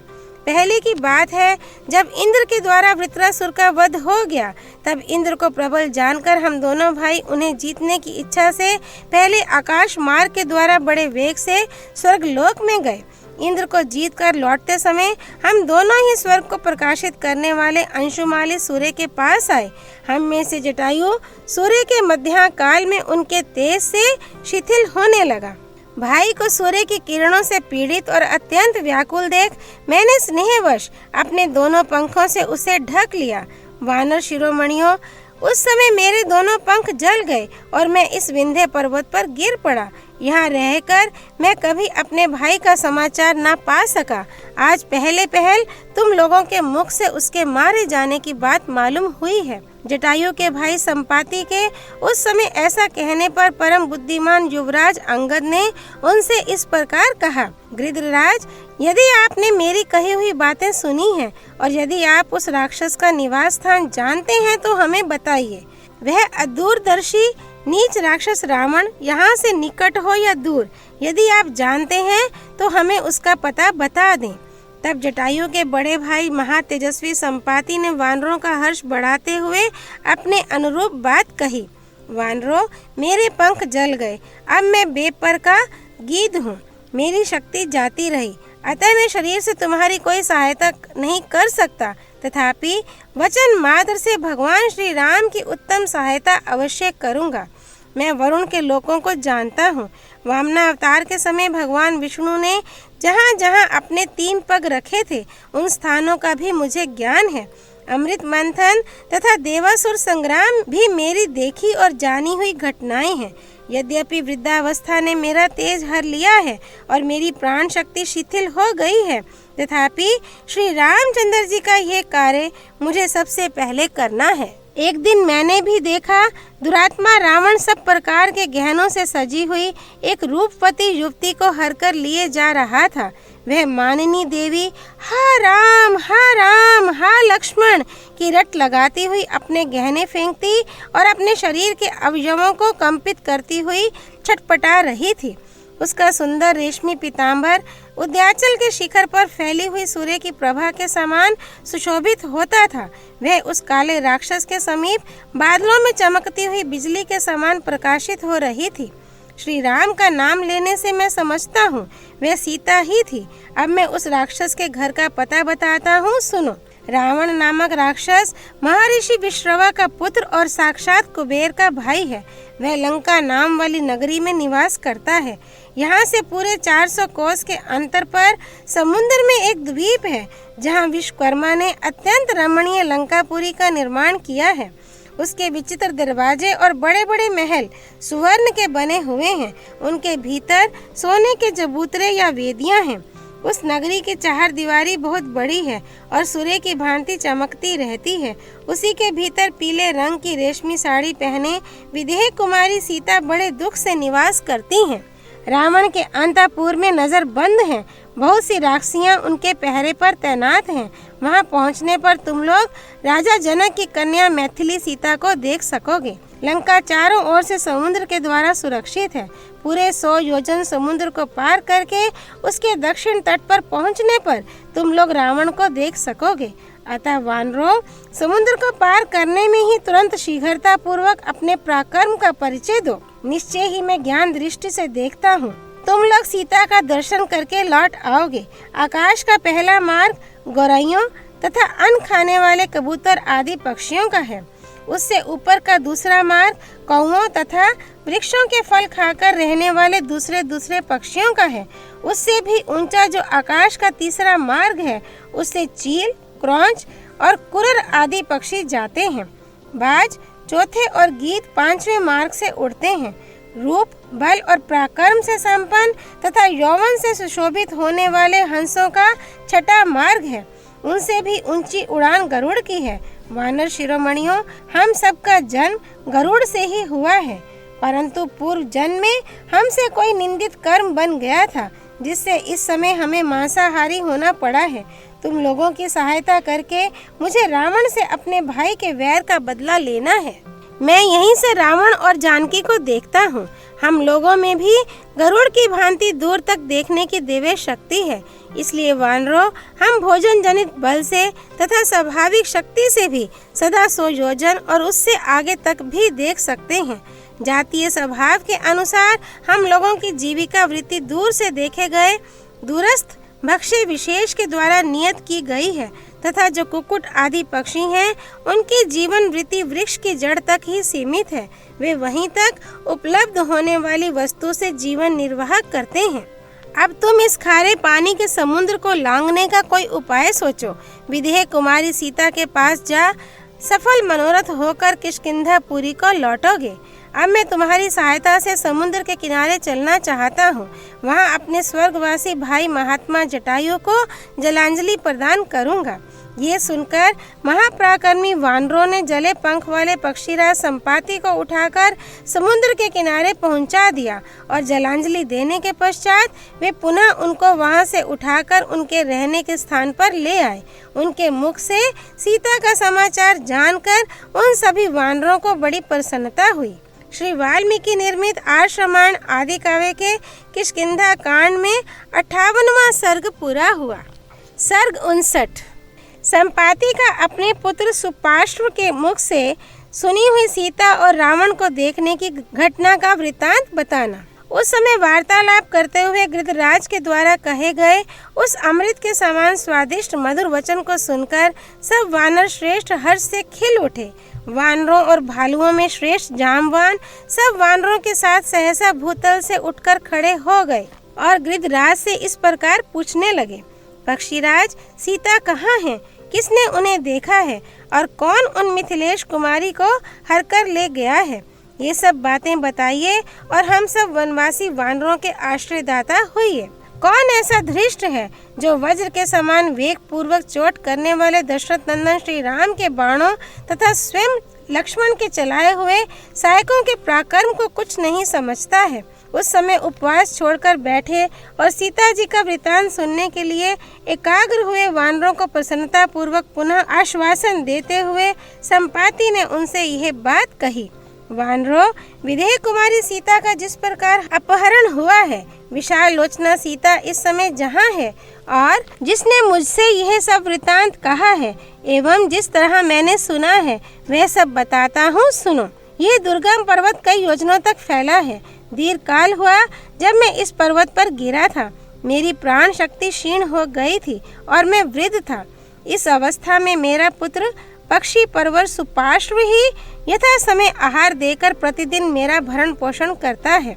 पहले की बात है, जब इंद्र के द्वारा वृत्रासुर का वध हो गया, तब इंद्र को प्रबल जानकर हम दोनों भाई उन्हें जीतने की इच्छा से पहले आकाश मार्ग के द्वारा बड़े वेग से स्वर्गलोक में गए। इंद्र को जीत कर लौटते समय हम दोनों ही स्वर्ग को प्रकाशित करने वाले अंशुमाली सूर्य के पास आए। हम में से जटायु सूर्य के मध्य काल में उनके तेज से शिथिल होने लगा। भाई को सूर्य की किरणों से पीड़ित और अत्यंत व्याकुल देख मैंने स्नेहवश अपने दोनों पंखों से उसे ढक लिया। वानर शिरोमणियों, उस समय मेरे दोनों पंख जल गए और मैं इस विंध्य पर्वत पर गिर पड़ा। यहाँ रहकर मैं कभी अपने भाई का समाचार ना पा सका। आज पहले पहल तुम लोगों के मुख से उसके मारे जाने की बात मालूम हुई है। जटायु के भाई संपाति के उस समय ऐसा कहने पर परम बुद्धिमान युवराज अंगद ने उनसे इस प्रकार कहा, गृध्रराज, यदि आपने मेरी कही हुई बातें सुनी हैं और यदि आप उस राक्षस का निवास स्थान जानते हैं तो हमें बताइए। वह अदूरदर्शी नीच राक्षस रावण यहाँ से निकट हो या दूर, यदि आप जानते हैं तो हमें उसका पता बता दें। तब जटायु के बड़े भाई महातेजस्वी संपाति ने वानरों का हर्ष बढ़ाते हुए अपने अनुरूप बात कही, वानरों, मेरे पंख जल गए, अब मैं बेपर का गीध हूँ, मेरी शक्ति जाती रही, अतः मैं शरीर से तुम्हारी कोई सहायता नहीं कर सकता, तथापि वचन मात्र से भगवान श्री राम की उत्तम सहायता अवश्य करूँगा। मैं वरुण के लोकों को जानता हूँ। वामना अवतार के समय भगवान विष्णु ने जहाँ जहाँ अपने 3 पग रखे थे, उन स्थानों का भी मुझे ज्ञान है। अमृत मंथन तथा देवासुर संग्राम भी मेरी देखी और जानी हुई घटनाएं हैं। यद्यपि वृद्धावस्था ने मेरा तेज हर लिया है और मेरी प्राण शक्ति शिथिल हो गई है, तथापि श्री रामचंद्र जी का ये कार्य मुझे सबसे पहले करना है। एक दिन मैंने भी देखा, दुरात्मा रावण सब प्रकार के गहनों से सजी हुई एक रूपवती युवती को हर कर लिए जा रहा था। वह मानिनी देवी हा राम हा लक्ष्मण की रट लगाती हुई अपने गहने फेंकती और अपने शरीर के अवयवों को कंपित करती हुई छटपटा रही थी। उसका सुंदर रेशमी पीताम्बर उद्याचल के शिखर पर फैली हुई सूर्य की प्रभा के समान सुशोभित होता था। वह उस काले राक्षस के समीप बादलों में चमकती हुई बिजली के समान प्रकाशित हो रही थी। श्री राम का नाम लेने से मैं समझता हूँ वह सीता ही थी। अब मैं उस राक्षस के घर का पता बताता हूँ, सुनो। रावण नामक राक्षस महर्षि विश्रवा का पुत्र और साक्षात कुबेर का भाई है। वह लंका नाम वाली नगरी में निवास करता है। यहाँ से पूरे 400 कोस के अंतर पर समुद्र में एक द्वीप है, जहाँ विश्वकर्मा ने अत्यंत रमणीय लंकापुरी का निर्माण किया है। उसके विचित्र दरवाजे और बड़े बड़े महल सुवर्ण के बने हुए हैं। उनके भीतर सोने के चबूतरे या वेदियां हैं। उस नगरी की चारदीवारी बहुत बड़ी है और सूर्य की भांति चमकती रहती है। उसी के भीतर पीले रंग की रेशमी साड़ी पहने विदेह कुमारी सीता बड़े दुख से निवास करती हैं। रावण के अंतःपुर में नजर बंद हैं। बहुत सी राक्षसियां उनके पहरे पर तैनात हैं। वहां पहुंचने पर तुम लोग राजा जनक की कन्या मैथिली सीता को देख सकोगे। लंका चारों ओर से समुद्र के द्वारा सुरक्षित है। पूरे 100 योजन समुद्र को पार करके उसके दक्षिण तट पर पहुंचने पर तुम लोग रावण को देख सकोगे। अतः वानरों, समुद्र को पार करने में ही तुरंत शीघ्रता पूर्वक अपने पराक्रम का परिचय दो। निश्चय ही मैं ज्ञान दृष्टि से देखता हूँ तुम लोग सीता का दर्शन करके लौट आओगे। आकाश का पहला मार्ग गौरैयों तथा अन्न खाने वाले कबूतर आदि पक्षियों का है। उससे ऊपर का दूसरा मार्ग कौओं तथा वृक्षों के फल खाकर रहने वाले दूसरे पक्षियों का है। उससे भी ऊंचा जो आकाश का तीसरा मार्ग है, उससे चील, क्रौंच और कुरर आदि पक्षी जाते हैं। बाज चौथे और गीत 5वें मार्ग से उड़ते हैं। रूप, बल और पराक्रम से संपन्न तथा यौवन से सुशोभित होने वाले हंसों का छठा मार्ग है। उनसे भी ऊंची उड़ान गरुड़ की है। वानर शिरोमणियों, हम सबका जन्म गरुड़ से ही हुआ है, परंतु पूर्व जन्म में हमसे कोई निंदित कर्म बन गया था, जिससे इस समय हमें मांसाहारी होना पड़ा है। तुम लोगों की सहायता करके मुझे रावण से अपने भाई के वैर का बदला लेना है। मैं यहीं से रावण और जानकी को देखता हूँ। हम लोगों में भी गरुड़ की भांति दूर तक देखने की दिव्य शक्ति है। इसलिए वानरों, हम भोजन जनित बल से तथा स्वाभाविक शक्ति से भी सदा 100 योजन और उससे आगे तक भी देख सकते हैं। जातीय स्वभाव के अनुसार हम लोगों की जीविका वृत्ति दूर से देखे गए दूरस्थ भक्ष्य विशेष के द्वारा नियत की गई है तथा जो कुक्कुट आदि पक्षी हैं, उनकी जीवन वृत्ति वृक्ष की जड़ तक ही सीमित है। वे वहीं तक उपलब्ध होने वाली वस्तु से जीवन निर्वाह करते हैं। अब तुम इस खारे पानी के समुद्र को लांघने का कोई उपाय सोचो। विदेह कुमारी सीता के पास जा सफल मनोरथ होकर किष्किंधापुरी को लौटोगे। अब मैं तुम्हारी सहायता से समुद्र के किनारे चलना चाहता हूँ। वहाँ अपने स्वर्गवासी भाई महात्मा जटायु को जलांजलि प्रदान करूँगा। ये सुनकर महापराक्रमी वानरों ने जले पंख वाले पक्षीराज संपाति को उठाकर समुद्र के किनारे पहुंचा दिया और जलांजलि देने के पश्चात वे पुनः उनको वहां से उठाकर उनके रहने के स्थान पर ले आए। उनके मुख से सीता का समाचार जानकर उन सभी वानरों को बड़ी प्रसन्नता हुई। श्री वाल्मीकि निर्मित आर्ष रामायण आदि काव्य के किष्किंधा कांड में 58वां सर्ग पूरा हुआ। सर्ग 59। संपाति का अपने पुत्र सुपार्श्व के मुख से सुनी हुई सीता और रावण को देखने की घटना का वृतांत बताना। उस समय वार्तालाप करते हुए गृधराज के द्वारा कहे गए उस अमृत के समान स्वादिष्ट मधुर वचन को सुनकर सब वानर श्रेष्ठ हर्ष से खिल उठे। वानरों और भालुओं में श्रेष्ठ जामवान सब वानरों के साथ सहसा भूतल से उठकर खड़े हो गए और गृधराज से इस प्रकार पूछने लगे, पक्षीराज, सीता कहाँ है? किसने उन्हें देखा है और कौन उन मिथिलेश कुमारी को हर कर ले गया है? ये सब बातें बताइए और हम सब वनवासी वानरों के आश्रयदाता होइए। कौन ऐसा धृष्ट है जो वज्र के समान वेग पूर्वक चोट करने वाले दशरथ नंदन श्री राम के बाणों तथा स्वयं लक्ष्मण के चलाए हुए सहायकों के पराक्रम को कुछ नहीं समझता है? उस समय उपवास छोड़कर बैठे और सीता जी का वृतांत सुनने के लिए एकाग्र हुए वानरों को प्रसन्नता पूर्वक पुनः आश्वासन देते हुए संपाति ने उनसे यह बात कही, वानरों, विदेह कुमारी सीता का जिस प्रकार अपहरण हुआ है, विशाल लोचना सीता इस समय जहाँ है और जिसने मुझसे यह सब वृतांत कहा है एवं जिस तरह मैंने सुना है वह सब बताता हूँ, सुनो। ये दुर्गम पर्वत कई योजनों तक फैला है। दीर्घ काल हुआ जब मैं इस पर्वत पर गिरा था। मेरी प्राण शक्ति क्षीण हो गई थी और मैं वृद्ध था। इस अवस्था में मेरा पुत्र पक्षी परवर सुपार्श्व ही यथा समय आहार देकर प्रतिदिन मेरा भरण पोषण करता है।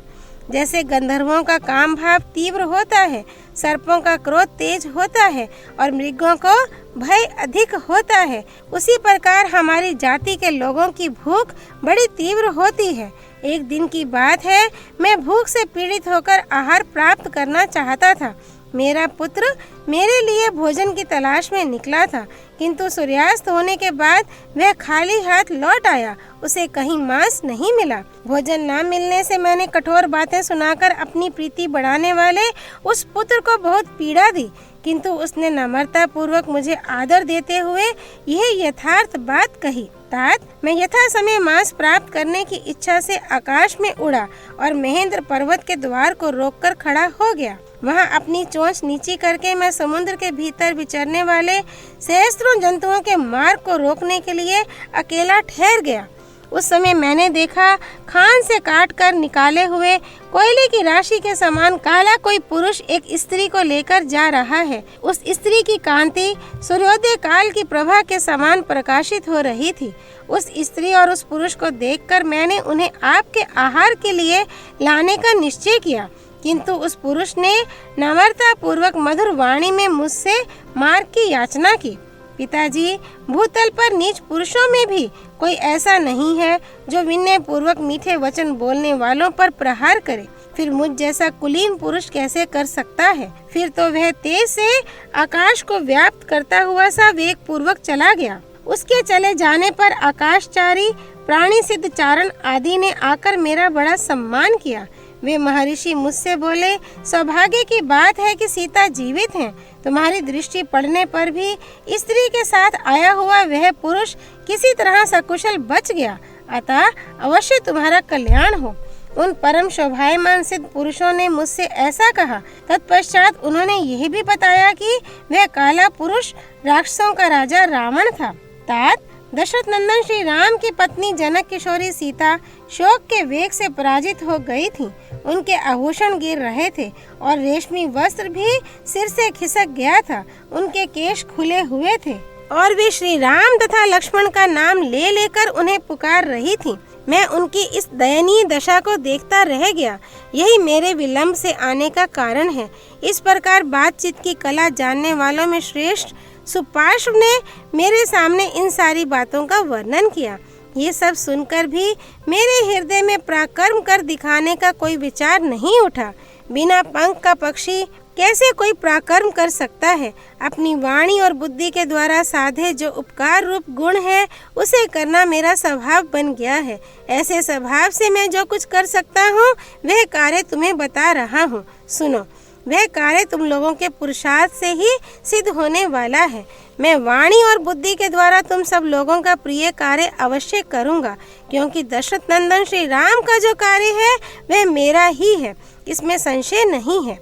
जैसे गंधर्वों का काम भाव तीव्र होता है, सर्पों का क्रोध तेज होता है और मृगों को भय अधिक होता है, उसी प्रकार हमारी जाति के लोगों की भूख बड़ी तीव्र होती है। एक दिन की बात है, मैं भूख से पीड़ित होकर आहार प्राप्त करना चाहता था। मेरा पुत्र मेरे लिए भोजन की तलाश में निकला था, किंतु सूर्यास्त होने के बाद वह खाली हाथ लौट आया। उसे कहीं मांस नहीं मिला। भोजन न मिलने से मैंने कठोर बातें सुनाकर अपनी प्रीति बढ़ाने वाले उस पुत्र को बहुत पीड़ा दी, किंतु उसने नम्रता पूर्वक मुझे आदर देते हुए यह यथार्थ बात कही। तात, मैं यथा समय मांस प्राप्त करने की इच्छा से आकाश में उड़ा और महेंद्र पर्वत के द्वार को रोककर खड़ा हो गया। वहां अपनी चोंच नीची करके मैं समुद्र के भीतर विचरने वाले सहस्त्रों जंतुओं के मार्ग को रोकने के लिए अकेला ठहर गया। उस समय मैंने देखा, खान से काट कर निकाले हुए कोयले की राशि के समान काला कोई पुरुष एक स्त्री को लेकर जा रहा है। उस स्त्री की कांति सूर्योदय काल की प्रभा के समान प्रकाशित हो रही थी। उस स्त्री और उस पुरुष को देखकर मैंने उन्हें आपके आहार के लिए लाने का निश्चय किया, किंतु उस पुरुष ने नम्रता पूर्वक मधुर वाणी में मुझसे मार्ग की याचना की। पिताजी, भूतल पर नीच पुरुषों में भी कोई ऐसा नहीं है जो विनय पूर्वक मीठे वचन बोलने वालों पर प्रहार करे। फिर मुझ जैसा कुलीन पुरुष कैसे कर सकता है? फिर तो वह तेज से आकाश को व्याप्त करता हुआ सा वेग पूर्वक चला गया। उसके चले जाने पर आकाशचारी प्राणी सिद्ध चारण आदि ने आकर मेरा बड़ा सम्मान किया। वे महर्षि मुझसे बोले, सौभाग्य की बात है कि सीता जीवित हैं। तुम्हारी दृष्टि पड़ने पर भी स्त्री के साथ आया हुआ वह पुरुष किसी तरह सकुशल बच गया, अतः अवश्य तुम्हारा कल्याण हो। उन परम शोभायमान सिद्ध पुरुषों ने मुझसे ऐसा कहा। तत्पश्चात उन्होंने यह भी बताया कि वह काला पुरुष राक्षसों का राजा रावण था। तात, दशरथ नंदन श्री राम की पत्नी जनक किशोरी सीता शोक के वेग से पराजित हो गई थी। उनके आभूषण गिर रहे थे और रेशमी वस्त्र भी सिर से खिसक गया था। उनके केश खुले हुए थे और वे श्री राम तथा लक्ष्मण का नाम ले लेकर उन्हें पुकार रही थी। मैं उनकी इस दयनीय दशा को देखता रह गया। यही मेरे विलंब से आने का कारण है। इस प्रकार बातचीत की कला जानने वालों में श्रेष्ठ सुपार्श्व ने मेरे सामने इन सारी बातों का वर्णन किया। ये सब सुनकर भी मेरे हृदय में पराक्रम कर दिखाने का कोई विचार नहीं उठा। बिना पंख का पक्षी कैसे कोई पराक्रम कर सकता है? अपनी वाणी और बुद्धि के द्वारा साधे जो उपकार रूप गुण है, उसे करना मेरा स्वभाव बन गया है। ऐसे स्वभाव से मैं जो कुछ कर सकता हूँ वह कार्य तुम्हें बता रहा हूँ। सुनो, वह कार्य तुम लोगों के पुरुषार्थ से ही सिद्ध होने वाला है। मैं वाणी और बुद्धि के द्वारा तुम सब लोगों का प्रिय कार्य अवश्य करूँगा, क्योंकि दशरथ नंदन श्री राम का जो कार्य है वह मेरा ही है, इसमें संशय नहीं है।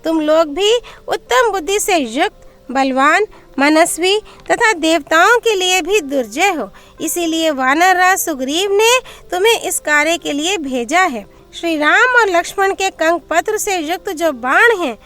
तुम लोग भी उत्तम बुद्धि से युक्त, बलवान, मनस्वी तथा देवताओं के लिए भी दुर्जय हो, इसीलिए वानरराज सुग्रीव ने तुम्हें इस कार्य के लिए भेजा है। श्री राम और लक्ष्मण के कंक पत्र से युक्त जो बाण हैं,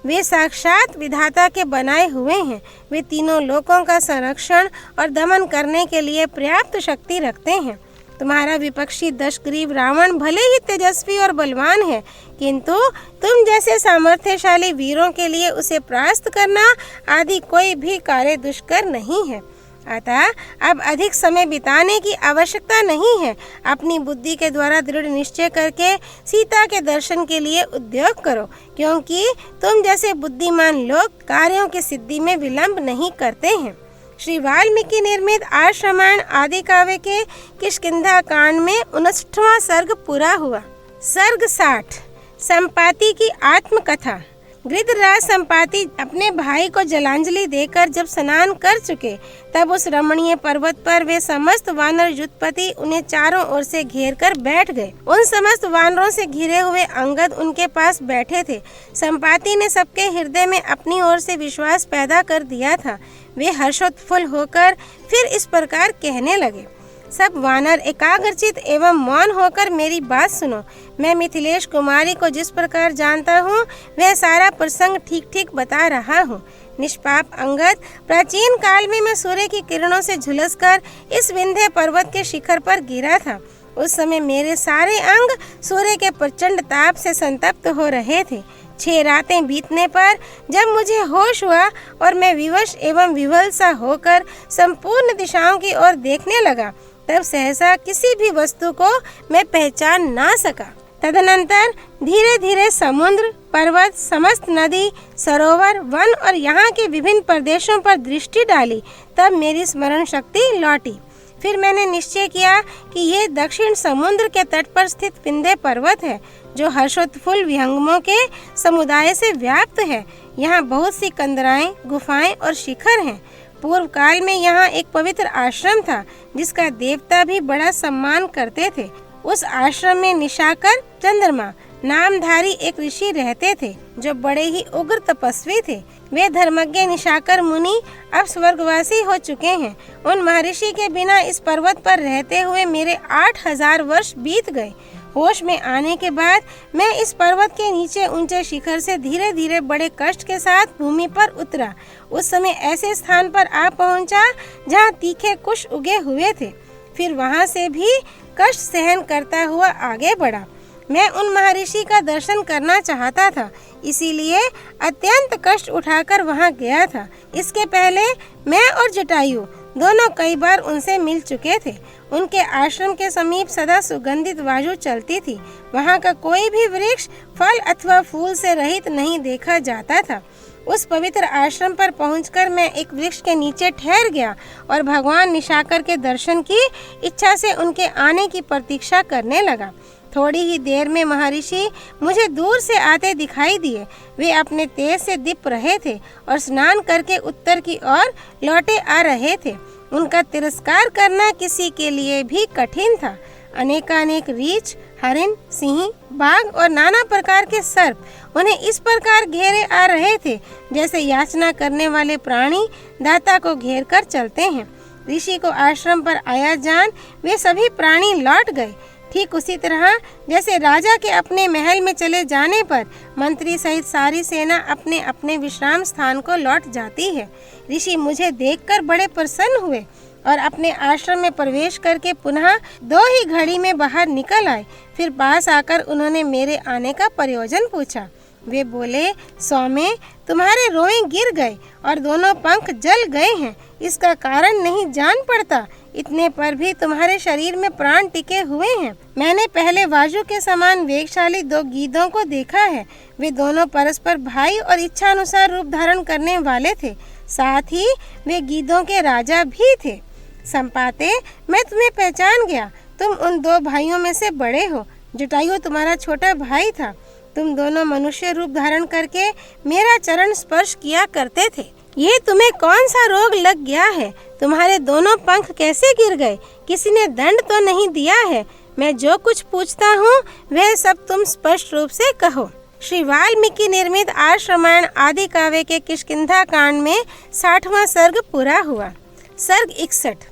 वे साक्षात विधाता के बनाए हुए हैं। वे तीनों लोकों का संरक्षण और दमन करने के लिए पर्याप्त शक्ति रखते हैं। तुम्हारा विपक्षी दशग्रीव रावण भले ही तेजस्वी और बलवान है, किंतु तुम जैसे सामर्थ्यशाली वीरों के लिए उसे परास्त करना आदि कोई भी कार्य दुष्कर नहीं है। अतः अब अधिक समय बिताने की आवश्यकता नहीं है। अपनी बुद्धि के द्वारा दृढ़ निश्चय करके सीता के दर्शन के लिए उद्योग करो, क्योंकि तुम जैसे बुद्धिमान लोग कार्यों की सिद्धि में विलंब नहीं करते हैं। श्री वाल्मीकि निर्मित आर्ष रामायण आदि काव्य के किष्किंधा कांड में 59वां सर्ग पूरा हुआ। सर्ग 60 संपाति की आत्मकथा। गृधराज संपाति अपने भाई को जलांजलि देकर जब स्नान कर चुके, तब उस रमणीय पर्वत पर वे समस्त वानर युद्धपति उन्हें चारों ओर से घेर कर बैठ गए। उन समस्त वानरों से घिरे हुए अंगद उनके पास बैठे थे। संपाति ने सबके हृदय में अपनी ओर से विश्वास पैदा कर दिया था। वे हर्षोत्फुल्ल होकर फिर इस प्रकार कहने लगे। सब वानर एकाग्रचित एवं मौन होकर मेरी बात सुनो। मैं मिथिलेश कुमारी को जिस प्रकार जानता हूँ वह सारा प्रसंग ठीक ठीक बता रहा हूँ। निष्पाप अंगद, प्राचीन काल में मैं सूर्य की किरणों से झुलसकर इस विंध्य पर्वत के शिखर पर गिरा था। उस समय मेरे सारे अंग सूर्य के प्रचंड ताप से संतप्त हो रहे थे। 6 रातें बीतने पर जब मुझे होश हुआ और मैं विवश एवं विवल सा होकर संपूर्ण दिशाओं की ओर देखने लगा, तब सहसा किसी भी वस्तु को मैं पहचान ना सका। तदनंतर धीरे धीरे समुद्र, पर्वत, समस्त नदी, सरोवर, वन और यहाँ के विभिन्न प्रदेशों पर दृष्टि डाली, तब मेरी स्मरण शक्ति लौटी। फिर मैंने निश्चय किया कि ये दक्षिण समुद्र के तट पर स्थित विंध्य पर्वत है, जो हर्षोत्फुल्ल विहंगमों के समुदाय से व्याप्त है। यहाँ बहुत सी कंदराएं, गुफाएं और शिखर हैं। पूर्व काल में यहाँ एक पवित्र आश्रम था, जिसका देवता भी बड़ा सम्मान करते थे। उस आश्रम में निशाकर चंद्रमा नामधारी एक ऋषि रहते थे, जो बड़े ही उग्र तपस्वी थे। वे धर्मज्ञ निशाकर मुनि अब स्वर्गवासी हो चुके हैं। उन महर्षि के बिना इस पर्वत पर रहते हुए मेरे 8000 वर्ष बीत गए। होश में आने के बाद मैं इस पर्वत के नीचे ऊंचे शिखर से धीरे धीरे बड़े कष्ट के साथ भूमि पर उतरा। उस समय ऐसे स्थान पर आ पहुंचा जहां तीखे कुश उगे हुए थे। फिर वहां से भी कष्ट सहन करता हुआ आगे बढ़ा। मैं उन महर्षि का दर्शन करना चाहता था, इसीलिए अत्यंत कष्ट उठाकर वहां गया था। इसके पहले मैं और जटायु दोनों कई बार उनसे मिल चुके थे। उनके आश्रम के समीप सदा सुगंधित वायु चलती थी। वहां का कोई भी वृक्ष फल अथवा फूल से रहित नहीं देखा जाता था। उस पवित्र आश्रम पर पहुंचकर मैं एक वृक्ष के नीचे ठहर गया और भगवान निशाकर के दर्शन की इच्छा से उनके आने की प्रतीक्षा करने लगा। थोड़ी ही देर में महर्षि मुझे दूर से आते दिखाई दिए। वे अपने तेज से दीप रहे थे और स्नान करके उत्तर की ओर लौटे आ रहे थे। उनका तिरस्कार करना किसी के लिए भी कठिन था। अनेकानेक रीछ, हरिण, सिंह, बाघ और नाना प्रकार के सर्प उन्हें इस प्रकार घेरे आ रहे थे, जैसे याचना करने वाले प्राणी दाता को घेर कर चलते हैं। ऋषि को आश्रम पर आया जान वे सभी प्राणी लौट गए। ठीक उसी तरह जैसे राजा के अपने महल में चले जाने पर मंत्री सहित सारी सेना अपने अपने विश्राम स्थान को लौट जाती है। ऋषि मुझे देखकर बड़े प्रसन्न हुए और अपने आश्रम में प्रवेश करके पुनः 2 ही घड़ी में बाहर निकल आए। फिर पास आकर उन्होंने मेरे आने का प्रयोजन पूछा। वे बोले, सौम्य, तुम्हारे रोए गिर गए और दोनों पंख जल गए हैं। इसका कारण नहीं जान पड़ता, इतने पर भी तुम्हारे शरीर में प्राण टिके हुए हैं। मैंने पहले वाजु के समान वेगशाली 2 गीदों को देखा है। वे दोनों परस्पर भाई और इच्छा अनुसार रूप धारण करने वाले थे। साथ ही वे गीदों के राजा भी थे। संपाते, मैं तुम्हें पहचान गया। तुम उन 2 भाइयों में से बड़े हो। जटायु तुम्हारा छोटा भाई था। तुम दोनों मनुष्य रूप धारण करके मेरा चरण स्पर्श किया करते थे। ये तुम्हें कौन सा रोग लग गया है? तुम्हारे दोनों पंख कैसे गिर गए? किसी ने दंड तो नहीं दिया है? मैं जो कुछ पूछता हूँ वह सब तुम स्पष्ट रूप से कहो। श्री वाल्मीकि निर्मित आर्ष रामायण आदि काव्य के किष्किंधा कांड में 60वां सर्ग पूरा हुआ। सर्ग 61।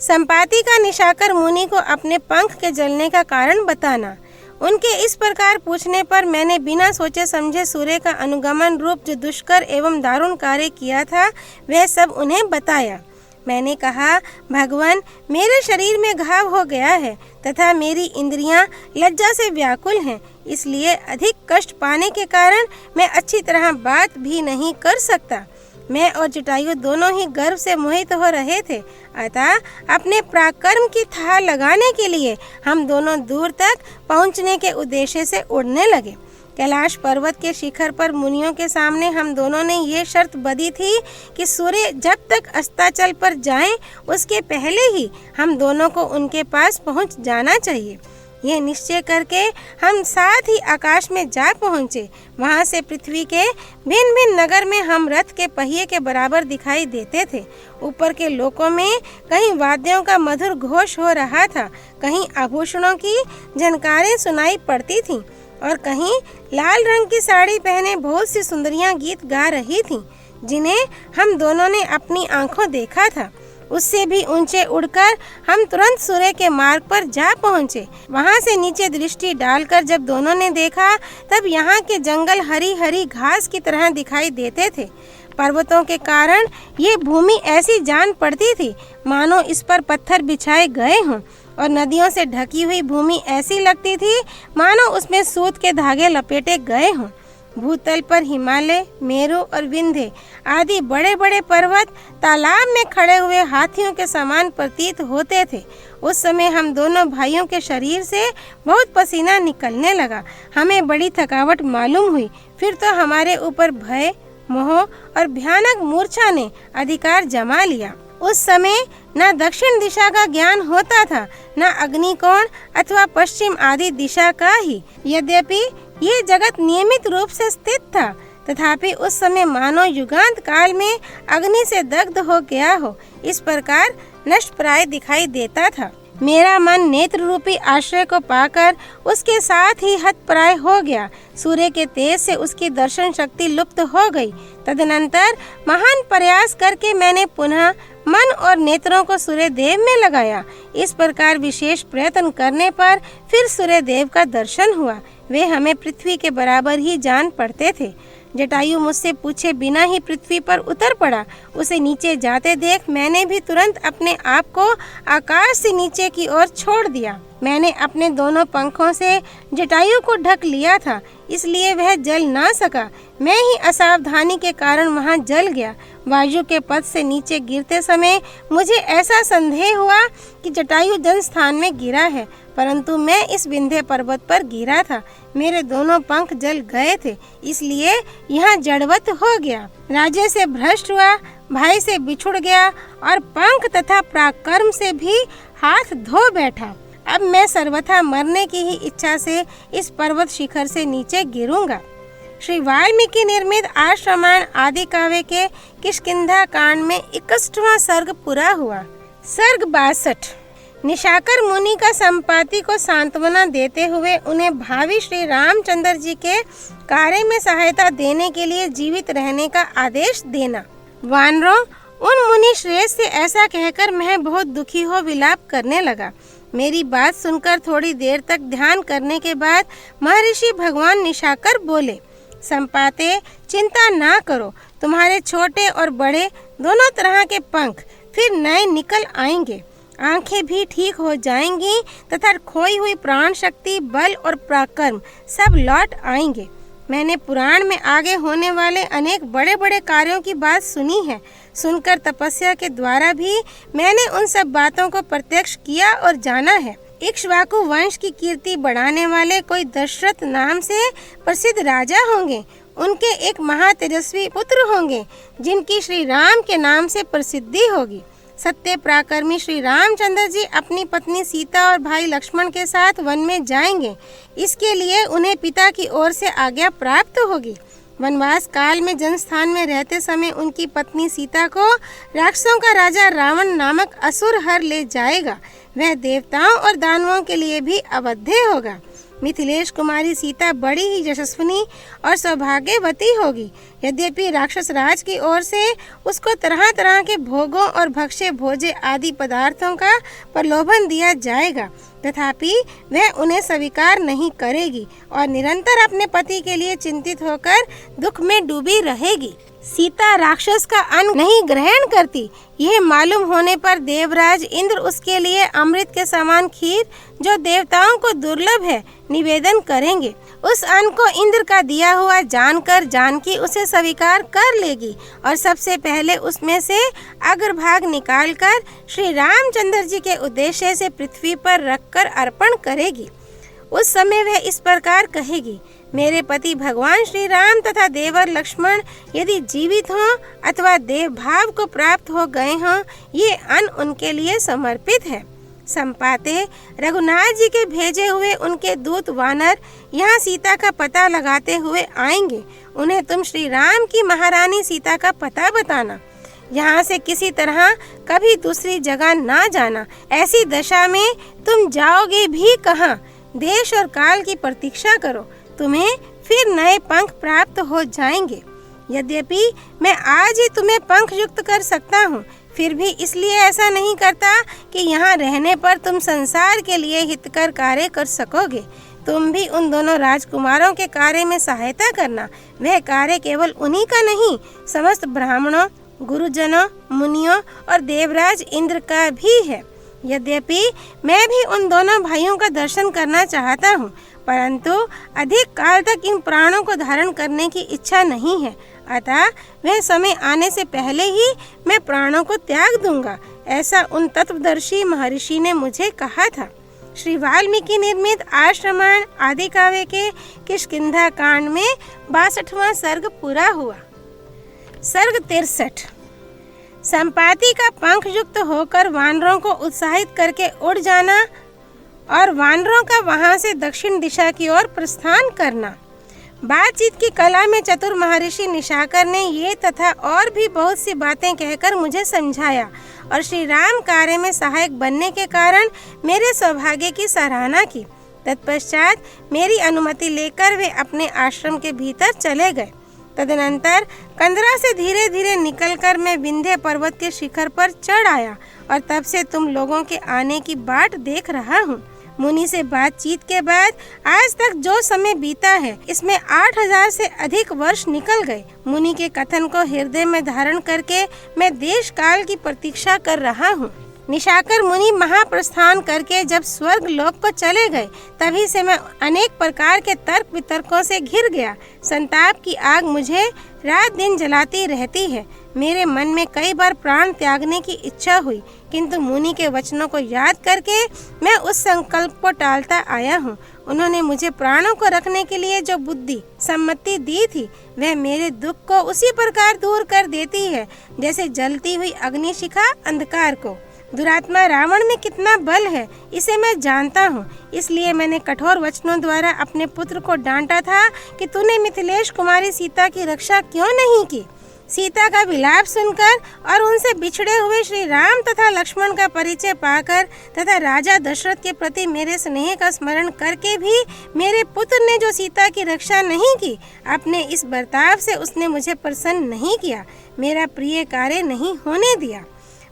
संपाति का निशाकर मुनि को अपने पंख के जलने का कारण बताना। उनके इस प्रकार पूछने पर मैंने बिना सोचे समझे सूर्य का अनुगमन रूप जो दुष्कर एवं दारुण कार्य किया था वह सब उन्हें बताया। मैंने कहा, भगवान, मेरे शरीर में घाव हो गया है तथा मेरी इंद्रियां लज्जा से व्याकुल हैं, इसलिए अधिक कष्ट पाने के कारण मैं अच्छी तरह बात भी नहीं कर सकता। मैं और जटायु दोनों ही गर्व से मोहित हो रहे थे, अतः अपने पराक्रम की था लगाने के लिए हम दोनों दूर तक पहुंचने के उद्देश्य से उड़ने लगे। कैलाश पर्वत के शिखर पर मुनियों के सामने हम दोनों ने ये शर्त बंधी थी कि सूर्य जब तक अस्ताचल पर जाएं, उसके पहले ही हम दोनों को उनके पास पहुंच जाना चाहिए। यह निश्चय करके हम साथ ही आकाश में जा पहुँचे। वहाँ से पृथ्वी के भिन्न भिन्न नगर में हम रथ के पहिए के बराबर दिखाई देते थे। ऊपर के लोकों में कहीं वाद्यों का मधुर घोष हो रहा था, कहीं आभूषणों की झनकारें सुनाई पड़ती थीं और कहीं लाल रंग की साड़ी पहने बहुत सी सुंदरियां गीत गा रही थीं, जिन्हें हम दोनों ने अपनी आंखों देखा था। उससे भी ऊंचे उड़कर हम तुरंत सूर्य के मार्ग पर जा पहुँचे। वहाँ से नीचे दृष्टि डालकर जब दोनों ने देखा तब यहाँ के जंगल हरी हरी घास की तरह दिखाई देते थे। पर्वतों के कारण ये भूमि ऐसी जान पड़ती थी मानो इस पर पत्थर बिछाए गए हों, और नदियों से ढकी हुई भूमि ऐसी लगती थी मानो उसमें सूत के धागे लपेटे गए हों। भूतल पर हिमालय, मेरु और विंध्य आदि बड़े बड़े पर्वत तालाब में खड़े हुए हाथियों के समान प्रतीत होते थे। उस समय हम दोनों भाइयों के शरीर से बहुत पसीना निकलने लगा। हमें बड़ी थकावट मालूम हुई। फिर तो हमारे ऊपर भय, मोह और भयानक मूर्छा ने अधिकार जमा लिया। उस समय न दक्षिण दिशा का ज्ञान होता था, न अग्निकोण अथवा पश्चिम आदि दिशा का ही। यद्यपि ये जगत नियमित रूप से स्थित था, तथापि उस समय मानो युगांत काल में अग्नि से दग्ध हो गया हो, इस प्रकार नष्ट प्राय दिखाई देता था। मेरा मन नेत्र रूपी आश्रय को पाकर उसके साथ ही हतप्राय हो गया। सूर्य के तेज से उसकी दर्शन शक्ति लुप्त हो गई। तदनंतर महान प्रयास करके मैंने पुनः मन और नेत्रों को सूर्य देव में लगाया। इस प्रकार विशेष प्रयत्न करने पर फिर सूर्य देव का दर्शन हुआ। वे हमें पृथ्वी के बराबर ही जान पड़ते थे। जटायु मुझसे पूछे बिना ही पृथ्वी पर उतर पड़ा। उसे नीचे जाते देख मैंने भी तुरंत अपने आप को आकाश से नीचे की ओर छोड़ दिया। मैंने अपने दोनों पंखों से जटायु को ढक लिया था, इसलिए वह जल ना सका। मैं ही असावधानी के कारण वहां जल गया। वायु के पथ से नीचे गिरते समय मुझे ऐसा संदेह हुआ कि जटायु जन स्थान में गिरा है, परंतु मैं इस विंध्य पर्वत पर गिरा था। मेरे दोनों पंख जल गए थे, इसलिए यहाँ जड़वत हो गया। राज्य से भ्रष्ट हुआ, भाई से बिछुड़ गया और पंख तथा पराक्रम से भी हाथ धो बैठा। अब मैं सर्वथा मरने की ही इच्छा से इस पर्वत शिखर से नीचे गिरूंगा। श्री वाल्मीकि निर्मित आश्रमायण आदि काव्य के किष्किंधा कांड में 61वां सर्ग पूरा हुआ। सर्ग 62। निशाकर मुनि का संपाति को सांत्वना देते हुए उन्हें भावी श्री रामचंद्र जी के कार्य में सहायता देने के लिए जीवित रहने का आदेश देना। वानरों, उन मुनि श्रेष्ठ से ऐसा कहकर मैं बहुत दुखी हो विलाप करने लगा। मेरी बात सुनकर थोड़ी देर तक ध्यान करने के बाद महर्षि भगवान निशाकर बोले, संपाते, चिंता ना करो। तुम्हारे छोटे और बड़े दोनों तरह के पंख फिर नए निकल आएंगे। आंखें भी ठीक हो जाएंगी तथा खोई हुई प्राण शक्ति, बल और पराक्रम सब लौट आएंगे। मैंने पुराण में आगे होने वाले अनेक बड़े बड़े कार्यों की बात सुनी है। सुनकर तपस्या के द्वारा भी मैंने उन सब बातों को प्रत्यक्ष किया और जाना है। इक्ष्वाकु वंश की कीर्ति बढ़ाने वाले कोई दशरथ नाम से प्रसिद्ध राजा होंगे। उनके एक महातेजस्वी पुत्र होंगे जिनकी श्री राम के नाम से प्रसिद्धि होगी। सत्य पराक्रमी श्री रामचंद्र जी अपनी पत्नी सीता और भाई लक्ष्मण के साथ वन में जाएंगे। इसके लिए उन्हें पिता की ओर से आज्ञा प्राप्त होगी। वनवास काल में जनस्थान में रहते समय उनकी पत्नी सीता को राक्षसों का राजा रावण नामक असुर हर ले जाएगा। वह देवताओं और दानवों के लिए भी अवध्य होगा। मिथिलेश कुमारी सीता बड़ी ही यशस्विनी और सौभाग्यवती होगी। यद्यपि राक्षस राज की ओर से उसको तरह तरह के भोगों और भक्ष्य भोजे आदि पदार्थों का प्रलोभन दिया जाएगा, तथापि वह उन्हें स्वीकार नहीं करेगी और निरंतर अपने पति के लिए चिंतित होकर दुख में डूबी रहेगी। सीता राक्षस का अन्न नहीं ग्रहण करती। यह मालूम होने पर देवराज इंद्र उसके लिए अमृत के समान खीर, जो देवताओं को दुर्लभ है, निवेदन करेंगे। उस अन्न को इंद्र का दिया हुआ जानकर जानकी उसे स्वीकार कर लेगी और सबसे पहले उसमें से अग्रभाग निकालकर श्री रामचंद्र जी के उद्देश्य से पृथ्वी पर रखकर अर्पण करेगी। उस समय वह इस प्रकार कहेगी, मेरे पति भगवान श्री राम तथा देवर लक्ष्मण यदि जीवित हों अथवा देव भाव को प्राप्त हो गए हों, ये अन्न उनके लिए समर्पित है। संपाते, रघुनाथ जी के भेजे हुए उनके दूत वानर यहाँ सीता का पता लगाते हुए आएंगे। उन्हें तुम श्री राम की महारानी सीता का पता बताना। यहाँ से किसी तरह कभी दूसरी जगह ना जाना। ऐसी दशा में तुम जाओगे भी कहाँ? देश और काल की प्रतीक्षा करो, तुम्हें फिर नए पंख प्राप्त हो जाएंगे। यद्यपि मैं आज ही तुम्हें पंख युक्त कर सकता हूँ, फिर भी इसलिए ऐसा नहीं करता कि यहाँ रहने पर तुम संसार के लिए हितकर कार्य कर सकोगे। तुम भी उन दोनों राजकुमारों के कार्य में सहायता करना। वह कार्य केवल उन्हीं का नहीं, समस्त ब्राह्मणों, गुरुजनों, मुनियों और देवराज इंद्र का भी है। यद्यपि मैं भी उन दोनों भाइयों का दर्शन करना चाहता हूँ, परंतु अधिक काल तक इन प्राणों को धारण करने की इच्छा नहीं है, अतः वह समय आने से पहले ही मैं प्राणों को त्याग दूंगा, ऐसा उन तत्वदर्शी महर्षि ने मुझे कहा था। श्री वाल्मीकि निर्मित आश्रमण आदि काव्य के किष्किंधा कांड में 62वां सर्ग पूरा हुआ। सर्ग 63। संपाति का पंख युक्त होकर वानरों को उत्साहित करके उड़ जाना और वानरों का वहां से दक्षिण दिशा की ओर प्रस्थान करना। बातचीत की कला में चतुर महर्षि निशाकर ने ये तथा और भी बहुत सी बातें कहकर मुझे समझाया और श्री राम कार्य में सहायक बनने के कारण मेरे सौभाग्य की सराहना की। तत्पश्चात मेरी अनुमति लेकर वे अपने आश्रम के भीतर चले गए। तदनंतर कंदरा से धीरे धीरे निकलकर मैं विंध्य पर्वत के शिखर पर चढ़ आया और तब से तुम लोगों के आने की बाट देख रहा हूँ। मुनि से बातचीत के बाद आज तक जो समय बीता है, इसमें 8000 से अधिक वर्ष निकल गए। मुनि के कथन को हृदय में धारण करके मैं देश काल की प्रतीक्षा कर रहा हूँ। निशाकर मुनि महाप्रस्थान करके जब स्वर्ग लोक को चले गए, तभी से मैं अनेक प्रकार के तर्क वितर्कों से घिर गया। संताप की आग मुझे रात दिन जलाती रहती है। मेरे मन में कई बार प्राण त्यागने की इच्छा हुई, किंतु मुनि के वचनों को याद करके मैं उस संकल्प को टालता आया हूँ। उन्होंने मुझे प्राणों को रखने के लिए जो बुद्धि सम्मति दी थी, वह मेरे दुख को उसी प्रकार दूर कर देती है जैसे जलती हुई अग्निशिखा अंधकार को। दुरात्मा रावण में कितना बल है, इसे मैं जानता हूँ। इसलिए मैंने कठोर वचनों द्वारा अपने पुत्र को डांटा था कि तूने मिथिलेश कुमारी सीता की रक्षा क्यों नहीं की। सीता का विलाप सुनकर और उनसे बिछड़े हुए श्री राम तथा लक्ष्मण का परिचय पाकर तथा राजा दशरथ के प्रति मेरे स्नेह का स्मरण करके भी मेरे पुत्र ने जो सीता की रक्षा नहीं की, अपने इस बर्ताव से उसने मुझे प्रसन्न नहीं किया, मेरा प्रिय कार्य नहीं होने दिया।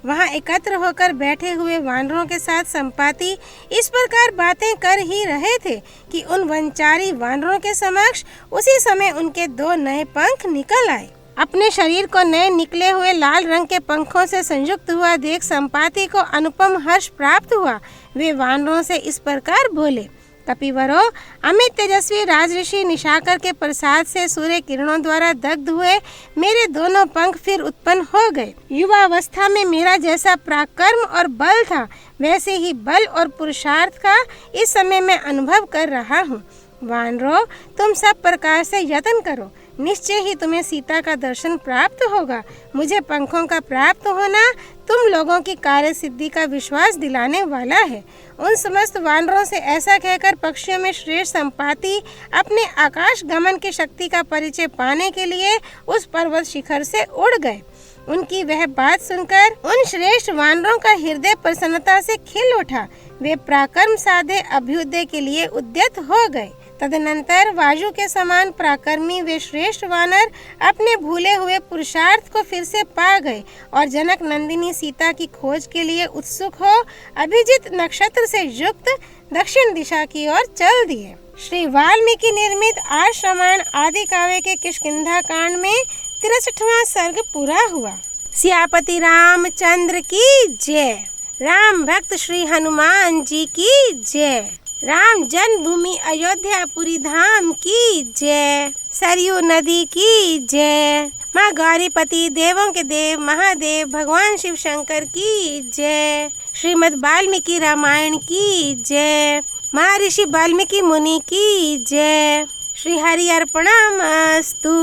वहाँ एकत्र होकर बैठे हुए वानरों के साथ संपाति इस प्रकार बातें कर ही रहे थे कि उन वनचारी वानरों के समक्ष उसी समय उनके 2 नए पंख निकल आए। अपने शरीर को नए निकले हुए लाल रंग के पंखों से संयुक्त हुआ देख संपाति को अनुपम हर्ष प्राप्त हुआ। वे वानरों से इस प्रकार बोले, कपिवरो, अमित तेजस्वी राजऋषि निशाकर के प्रसाद से सूर्य किरणों द्वारा दग्ध हुए मेरे दोनों पंख फिर उत्पन्न हो गए। युवावस्था में मेरा जैसा पराक्रम और बल था, वैसे ही बल और पुरुषार्थ का इस समय मैं अनुभव कर रहा हूँ। वानरों, तुम सब प्रकार से यत्न करो, निश्चय ही तुम्हें सीता का दर्शन प्राप्त होगा। मुझे पंखों का प्राप्त होना तुम लोगों की कार्य सिद्धि का विश्वास दिलाने वाला है। उन समस्त वानरों से ऐसा कहकर पक्षियों में श्रेष्ठ संपाति अपने आकाश गमन की शक्ति का परिचय पाने के लिए उस पर्वत शिखर से उड़ गए। उनकी वह बात सुनकर उन श्रेष्ठ वानरों का हृदय प्रसन्नता से खिल उठा। वे पराक्रम साधे अभ्युदय के लिए उद्यत हो गए। तदनंतर वायु के समान पराक्रमी वे श्रेष्ठ वानर अपने भूले हुए पुरुषार्थ को फिर से पा गए और जनक नंदिनी सीता की खोज के लिए उत्सुक हो अभिजीत नक्षत्र से युक्त दक्षिण दिशा की ओर चल दिए। श्री वाल्मीकि निर्मित आश्रमण आदि काव्य के किष्किंधा कांड में 63वां सर्ग पूरा हुआ। सियापति रामचंद्र की जय। राम भक्त श्री हनुमान जी की जय। राम जन्मभूमि अयोध्यापुरी धाम की जय। सरयू नदी की जय। माँ गौरीपति देवों के देव महादेव भगवान शिव शंकर की जय। श्रीमद् वाल्मीकि रामायण की जय। महर्षि वाल्मीकि मुनि की जय। श्री हरि अर्पणमस्तु।